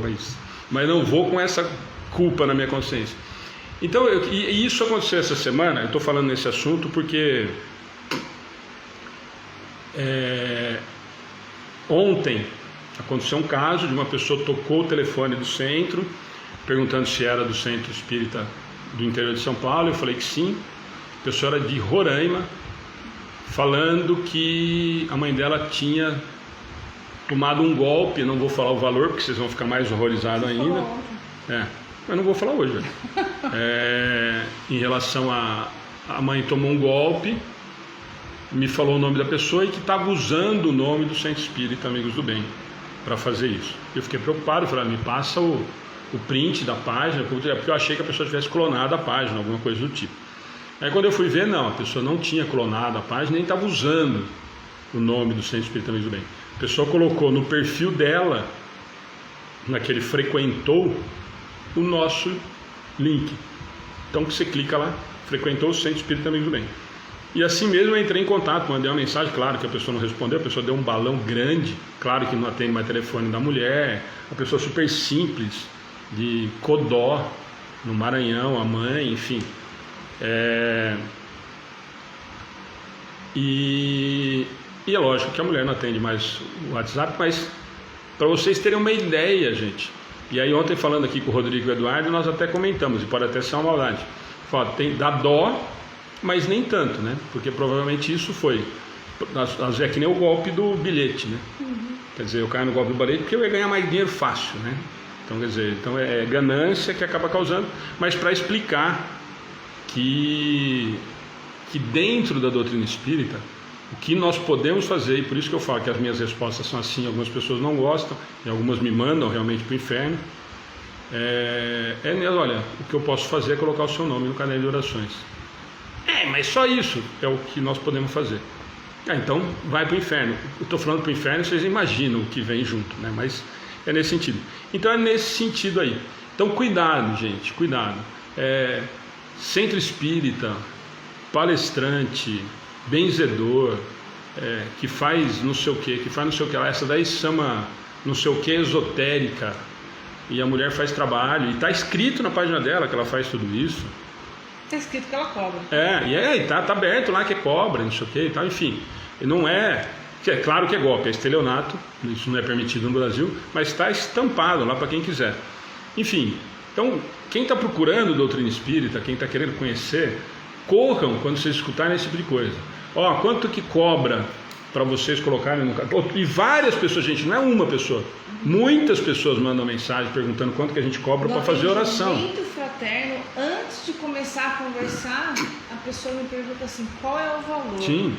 S1: mas não vou com essa culpa na minha consciência. Então, e isso aconteceu essa semana. Eu estou falando nesse assunto porque ontem aconteceu um caso de uma pessoa que tocou o telefone do centro, perguntando se era do Centro Espírita do interior de São Paulo. Eu falei que sim. A pessoa era de Roraima, falando que a mãe dela tinha tomado um golpe. Não vou falar o valor, porque vocês vão ficar mais horrorizados ainda. Mas não vou falar hoje. Em relação a mãe tomou um golpe, me falou o nome da pessoa e que estava usando o nome do Centro Espírita Amigos do Bem para fazer isso. Eu fiquei preocupado, falei: me passa o print da página, porque eu achei que a pessoa tivesse clonado a página, alguma coisa do tipo. Aí quando eu fui ver, não, a pessoa não tinha clonado a página, nem estava usando o nome do Centro Espírita Amigos do Bem. A pessoa colocou no perfil dela, naquele frequentou, o nosso link. Então que você clica lá, frequentou o Centro Espírita Amigos do Bem. E assim mesmo eu entrei em contato, mandei uma mensagem, claro que a pessoa não respondeu, a pessoa deu um balão grande, claro que não atende mais telefone da mulher, a pessoa super simples, de Codó, no Maranhão, a mãe, enfim. E é lógico que a mulher não atende mais o WhatsApp, mas para vocês terem uma ideia, gente. E aí ontem falando aqui com o Rodrigo e o Eduardo, nós até comentamos, e pode até ser uma maldade. Dá dó, mas nem tanto, né? Porque provavelmente isso foi, é que nem o golpe do bilhete, né? Quer dizer, eu caio no golpe do bilhete porque eu ia ganhar mais dinheiro fácil, né? Então, quer dizer, é ganância que acaba causando, mas para explicar que dentro da doutrina espírita, o que nós podemos fazer, e por isso que eu falo que as minhas respostas são assim, algumas pessoas não gostam, e algumas me mandam realmente para o inferno, olha, o que eu posso fazer é colocar o seu nome no caderno de orações. Mas só isso é o que nós podemos fazer. Então vai para o inferno. Eu estou falando para o inferno, vocês imaginam o que vem junto, né? Mas é nesse sentido. Então é nesse sentido aí. Então cuidado, gente, cuidado. Centro espírita, palestrante, benzedor, que faz não sei o que lá, essa daí chama não sei o que esotérica, e a mulher faz trabalho, e está escrito na página dela que ela faz tudo isso.
S2: Está escrito que ela cobra.
S1: Tá aberto lá que é cobra, não sei o que e tal, enfim. Não é claro que é golpe, é estelionato, isso não é permitido no Brasil, mas está estampado lá para quem quiser. Enfim, então quem está procurando doutrina espírita, quem está querendo conhecer, corram quando vocês escutarem esse tipo de coisa. Quanto que cobra para vocês colocarem no cartão? E várias pessoas, gente, não é uma pessoa, muitas pessoas mandam mensagem perguntando quanto que a gente cobra para fazer oração.
S2: No atendimento fraterno, antes de começar a conversar, a pessoa me pergunta assim, qual é o valor?
S1: Sim.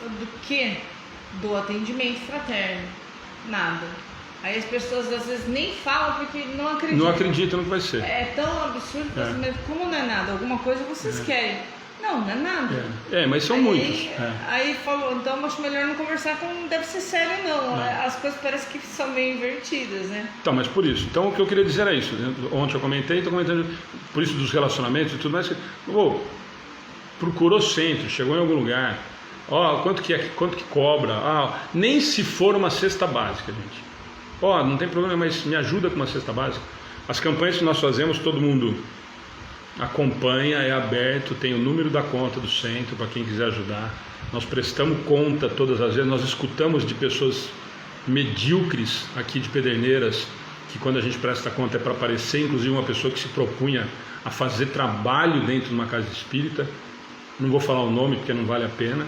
S2: Do que? Do atendimento fraterno. Nada. Aí as pessoas às vezes nem falam porque não acreditam.
S1: Não acreditam no que vai ser.
S2: É tão absurdo, mas como não é nada? Alguma coisa vocês querem. Não é nada.
S1: Mas são muitos.
S2: Aí falou, então acho melhor não conversar com, não deve ser sério não. As coisas parecem que são meio invertidas, né?
S1: Então, mas por isso. Então o que eu queria dizer é isso. Ontem eu comentei, estou comentando por isso dos relacionamentos e tudo mais. Procurou centro, chegou em algum lugar. Quanto que cobra? Nem se for uma cesta básica, gente. Não tem problema, mas me ajuda com uma cesta básica. As campanhas que nós fazemos, todo mundo acompanha, é aberto, tem o número da conta do centro para quem quiser ajudar. Nós prestamos conta todas as vezes, nós escutamos de pessoas medíocres aqui de Pederneiras, que quando a gente presta conta é para aparecer, inclusive uma pessoa que se propunha a fazer trabalho dentro de uma casa espírita, não vou falar o nome porque não vale a pena,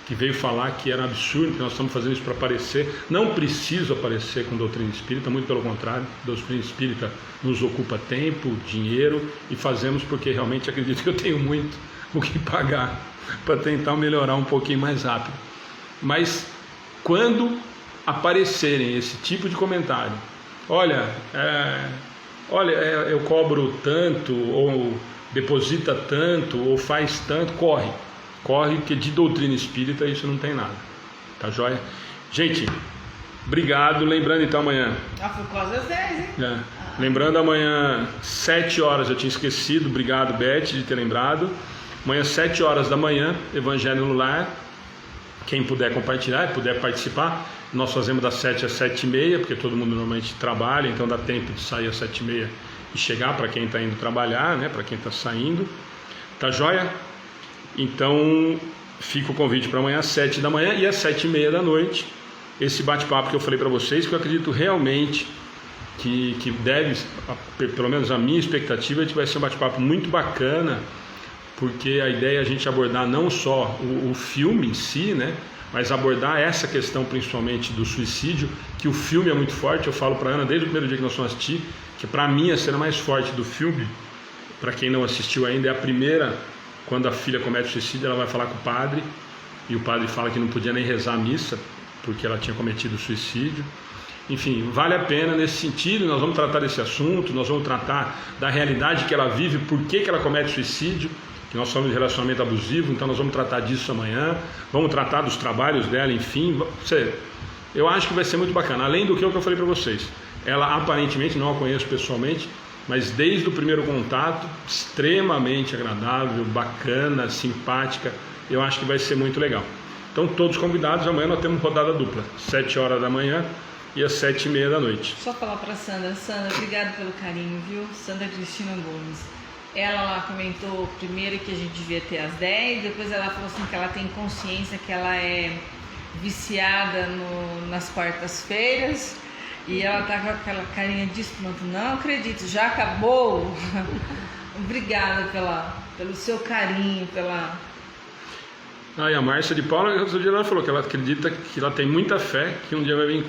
S1: que veio falar que era absurdo, que nós estamos fazendo isso para aparecer. Não preciso aparecer com doutrina espírita, muito pelo contrário, doutrina espírita nos ocupa tempo, dinheiro, e fazemos porque realmente acredito que eu tenho muito o que pagar para tentar melhorar um pouquinho mais rápido. Mas quando aparecerem esse tipo de comentário, eu cobro tanto, ou deposita tanto, ou faz tanto, corre, porque de doutrina espírita isso não tem nada, tá joia? Gente, obrigado, lembrando então amanhã...
S2: foi quase às 10, hein?
S1: Lembrando amanhã 7 horas, eu tinha esquecido, obrigado Beth de ter lembrado, amanhã 7 horas da manhã, Evangelho no Lar, quem puder compartilhar, puder participar, nós fazemos das 7 às 7h30, porque todo mundo normalmente trabalha, então dá tempo de sair às 7h30 e chegar para quem está indo trabalhar, né? Para quem está saindo, tá joia? Então fica o convite para amanhã às 7 da manhã e às 7h30 da noite, esse bate-papo que eu falei para vocês, que eu acredito realmente que deve, pelo menos a minha expectativa é que vai ser um bate-papo muito bacana, porque a ideia é a gente abordar não só o filme em si, né, mas abordar essa questão principalmente do suicídio, que o filme é muito forte. Eu falo para a Ana desde o primeiro dia que nós fomos assistir, que para mim a cena mais forte do filme, para quem não assistiu ainda, é a primeira, quando a filha comete suicídio, ela vai falar com o padre, e o padre fala que não podia nem rezar a missa, porque ela tinha cometido suicídio. Enfim, vale a pena nesse sentido. Nós vamos tratar desse assunto, nós vamos tratar da realidade que ela vive, por que ela comete suicídio, que nós somos de relacionamento abusivo, então nós vamos tratar disso amanhã, vamos tratar dos trabalhos dela, enfim, eu acho que vai ser muito bacana, além do que eu falei para vocês. Ela aparentemente, não a conheço pessoalmente, mas desde o primeiro contato, extremamente agradável, bacana, simpática, eu acho que vai ser muito legal. Então todos convidados, amanhã nós temos rodada dupla, 7 horas da manhã e às 7h30 da noite.
S2: Só falar para Sandra, obrigado pelo carinho, viu? Sandra Cristina Gomes. Ela lá comentou primeiro que a gente devia ter às 10, depois ela falou assim que ela tem consciência que ela é viciada nas quartas-feiras, e ela tá com aquela carinha de espanto. Não acredito, já acabou? Obrigada pelo seu carinho, pela...
S1: E a Márcia de Paula, outro dia ela falou que ela acredita que ela tem muita fé que um dia vai vir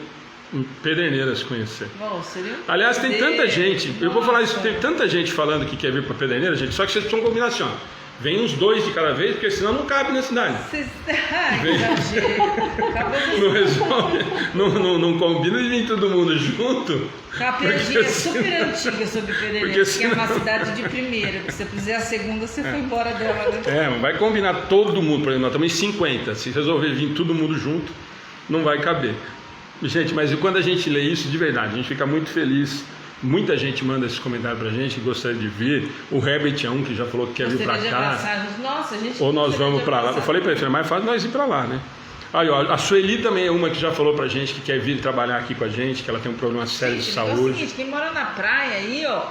S1: em Pederneiras conhecer.
S2: Bom, seria...
S1: Aliás, tem tanta gente, eu vou falar isso, tem tanta gente falando que quer vir para Pederneiras, gente, só que vocês precisam combinar assim, Vem uns 2 de cada vez, porque senão não cabe na cidade. Não resolve, não combina de vir todo mundo junto.
S2: Uma piadinha super antiga sobre Pederneiras, que é uma cidade de primeira. Se você fizer a segunda, você foi embora dela, né?
S1: Mas vai combinar todo mundo, por exemplo, nós estamos em 50. Se resolver vir todo mundo junto, não vai caber. Gente, mas quando a gente lê isso, de verdade, a gente fica muito feliz. Muita gente manda esses comentários pra gente que gostaria de vir. O Herbert é um que já falou que quer vir pra cá.
S2: Nossa, gente,
S1: ou nós vamos pra lá. Eu falei pra ele, é mais fácil nós ir pra lá, né? Aí, ó, a Sueli também é uma que já falou pra gente que quer vir trabalhar aqui com a gente, que ela tem um problema sério de saúde. É o seguinte,
S2: quem mora na praia aí, ó.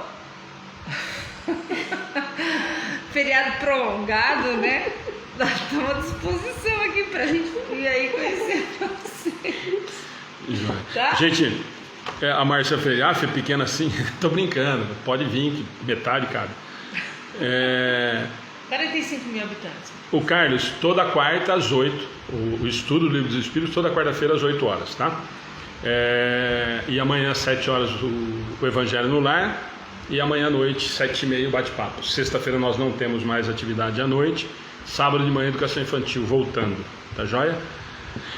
S2: Feriado prolongado, né? Nós estamos à disposição aqui pra gente vir aí conhecer vocês.
S1: Tá? Gente, a Márcia fez, é pequena assim, tô brincando, pode vir, que metade cabe.
S2: 45 mil habitantes.
S1: O Carlos, toda quarta às 8, o estudo do Livro dos Espíritos, toda quarta-feira às 8 horas, tá? E amanhã às 7 horas o Evangelho no Lar, e amanhã à noite, 7h30, o bate-papo. Sexta-feira nós não temos mais atividade à noite, sábado de manhã, educação infantil, voltando, tá joia?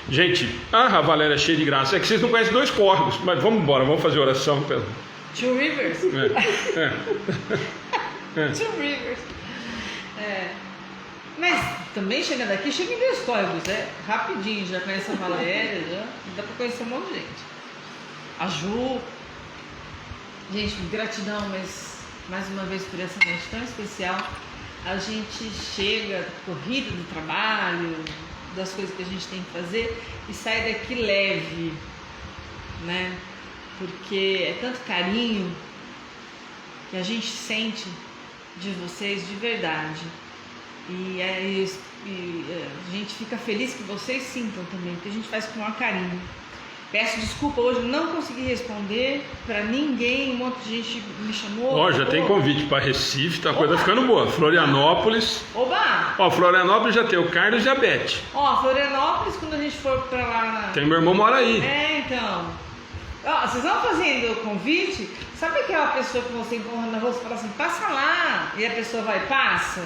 S1: Gente, a Valéria é cheia de graça. É que vocês não conhecem 2 córregos, mas vamos embora, vamos fazer oração.
S2: Two Rivers. Two Rivers. Mas também chega daqui, chega em 2 córregos, rapidinho, já conhece a Valéria, já dá pra conhecer um monte de gente. A Ju. Gente, gratidão, mas mais uma vez por essa noite tão especial. A gente chega corrido do trabalho, das coisas que a gente tem que fazer e sai daqui leve, né? Porque é tanto carinho que a gente sente de vocês de verdade e a gente fica feliz que vocês sintam também, porque a gente faz com maior carinho. Peço desculpa, hoje não consegui responder para ninguém, um monte de gente me chamou.
S1: Já tem convite para Recife, tá a coisa ficando boa. Florianópolis. Florianópolis já tem o Carlos e a Beth.
S2: Florianópolis, quando a gente for para lá.
S1: Tem meu irmão mora aí.
S2: Então. Vocês vão fazendo o convite, sabe aquela pessoa que você encontra na rua e fala assim, passa lá, e a pessoa vai e passa?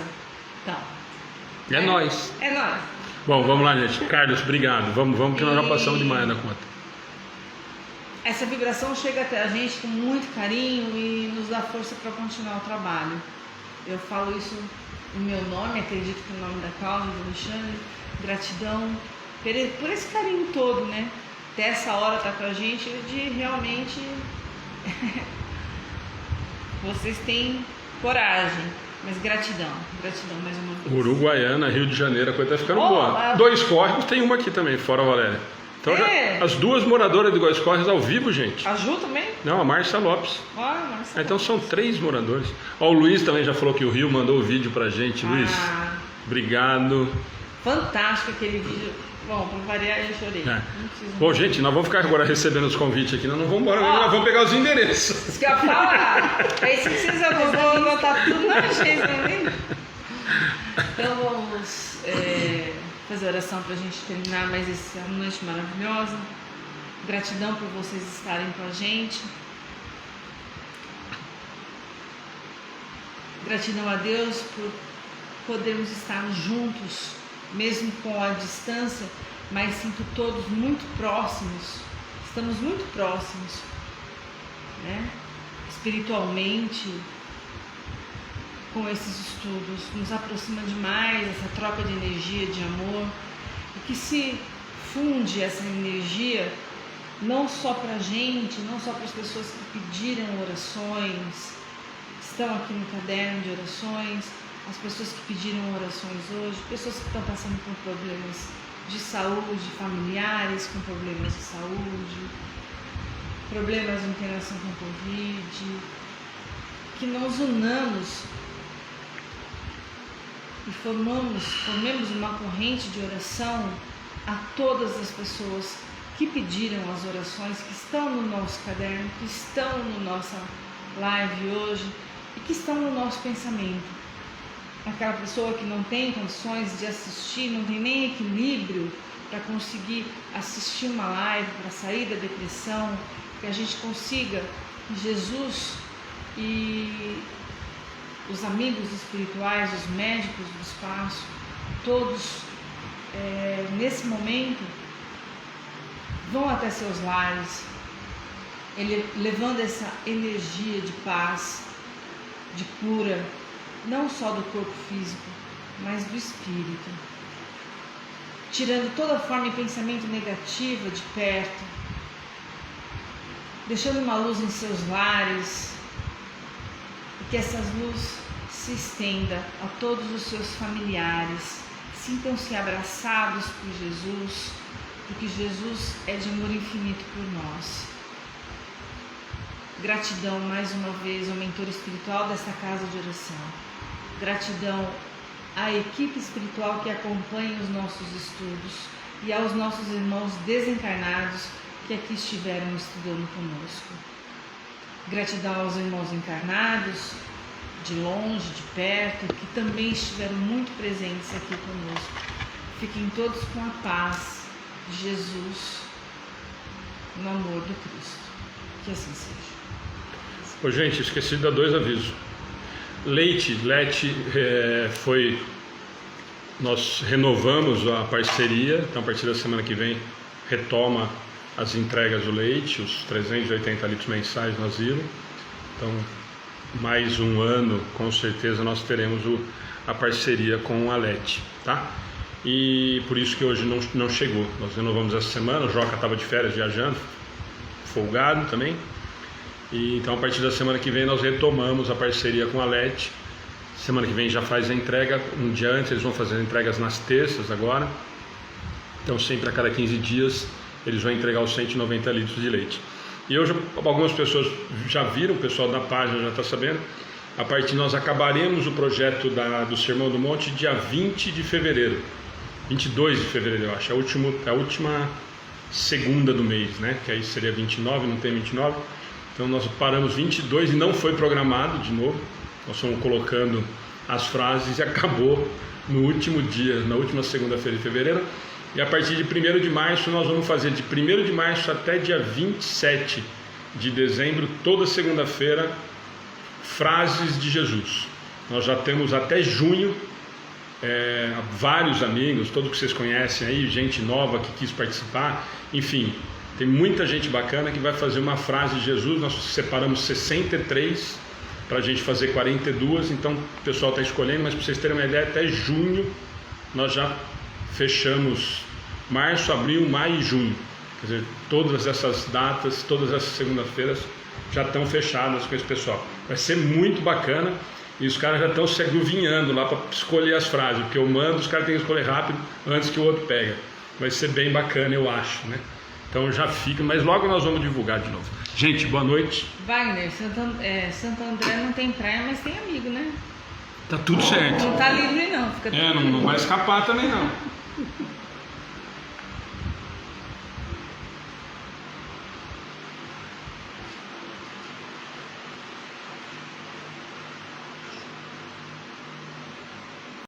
S2: Então.
S1: É nóis.
S2: É nóis.
S1: Bom, vamos lá, gente. Carlos, obrigado. Vamos que nós já passamos demais na conta.
S2: Essa vibração chega até a gente com muito carinho e nos dá força para continuar o trabalho. Eu falo isso em meu nome, acredito que no nome da Cláudia, do Alexandre. Gratidão por esse carinho todo, né? Até essa hora tá com a gente, de realmente vocês têm coragem, mas gratidão mais uma vez.
S1: Uruguaiana, Rio de Janeiro, a coisa tá ficando boa. 2 córregos, tem uma aqui também, fora a Valéria. Então as 2 moradoras de 2 córregos ao vivo, gente.
S2: A Ju também?
S1: Não, a Márcia Lopes.
S2: Márcia
S1: então são 3 moradores. O Luiz também já falou que o Rio mandou o vídeo pra gente. Luiz, obrigado.
S2: Fantástico aquele vídeo. Bom, pra variar eu chorei.
S1: Bom, gente, nós vamos ficar agora recebendo os convites aqui. Nós não vamos embora, nós vamos pegar os endereços.
S2: Isso que eu ia falar. É isso que vocês vão anotar tudo na agenda, né? Então vamos fazer oração pra gente terminar mais essa noite maravilhosa. Gratidão por vocês estarem com a gente. Gratidão a Deus por podermos estar juntos, mesmo com a distância, mas sinto todos muito próximos. Estamos muito próximos, né? Espiritualmente, com esses estudos, nos aproxima demais essa troca de energia, de amor, e que se funde essa energia não só para a gente, não só para as pessoas que pediram orações, estão aqui no caderno de orações, as pessoas que pediram orações hoje, pessoas que estão passando por problemas de saúde, familiares com problemas de saúde, problemas de internação com Covid, que nós unamos e formemos uma corrente de oração a todas as pessoas que pediram as orações, que estão no nosso caderno, que estão na nossa live hoje e que estão no nosso pensamento. Aquela pessoa que não tem condições de assistir, não tem nem equilíbrio para conseguir assistir uma live, para sair da depressão, que a gente consiga Jesus e os amigos espirituais, os médicos do espaço, todos nesse momento vão até seus lares, levando essa energia de paz, de cura, não só do corpo físico, mas do espírito, tirando toda forma de pensamento negativa de perto, deixando uma luz em seus lares, e que essa luz se estenda a todos os seus familiares. Sintam-se abraçados por Jesus, porque Jesus é de amor infinito por nós. Gratidão mais uma vez ao mentor espiritual desta casa de oração. Gratidão à equipe espiritual que acompanha os nossos estudos e aos nossos irmãos desencarnados que aqui estiveram estudando conosco. Gratidão aos irmãos encarnados, de longe, de perto, que também estiveram muito presentes aqui conosco. Fiquem todos com a paz de Jesus, no amor do Cristo. Que assim seja.
S1: Ô, gente, esqueci de dar 2 avisos. Lete foi... Nós renovamos a parceria, então a partir da semana que vem retoma as entregas do leite, os 380 litros mensais no asilo. Então, mais um ano, com certeza, nós teremos a parceria com a Lete, tá? E por isso que hoje não chegou. Nós renovamos essa semana, o Joca estava de férias viajando, folgado também. E então, a partir da semana que vem, nós retomamos a parceria com a Lete. Semana que vem já faz a entrega, um dia antes, eles vão fazer entregas nas terças agora. Então, sempre a cada 15 dias, eles vão entregar os 190 litros de leite. E hoje, algumas pessoas já viram, o pessoal da página já está sabendo, a partir nós acabaremos o projeto do Sermão do Monte dia 20 de fevereiro, 22 de fevereiro, eu acho, a última segunda do mês, né? Que aí seria 29, não tem 29. Então nós paramos 22 e não foi programado de novo. Nós fomos colocando as frases e acabou no último dia, na última segunda-feira de fevereiro. E a partir de 1º de março nós vamos fazer de 1º de março até dia 27 de dezembro, toda segunda-feira, frases de Jesus. Nós já temos até junho vários amigos, todos que vocês conhecem aí, gente nova que quis participar, enfim, tem muita gente bacana que vai fazer uma frase de Jesus. Nós separamos 63 para a gente fazer 42, então o pessoal está escolhendo, mas para vocês terem uma ideia, até junho nós já fechamos março, abril, maio e junho. Quer dizer, todas essas datas, todas essas segundas-feiras já estão fechadas com esse pessoal. Vai ser muito bacana e os caras já estão se agruvinhando lá para escolher as frases, porque eu mando, os caras têm que escolher rápido antes que o outro pega. Vai ser bem bacana, eu acho, né? Então já fica, mas logo nós vamos divulgar de novo. Gente, boa noite.
S2: Wagner, Santo André não tem praia, mas tem amigo, né?
S1: Tá tudo certo.
S2: Não tá livre não, fica
S1: não vai escapar também não.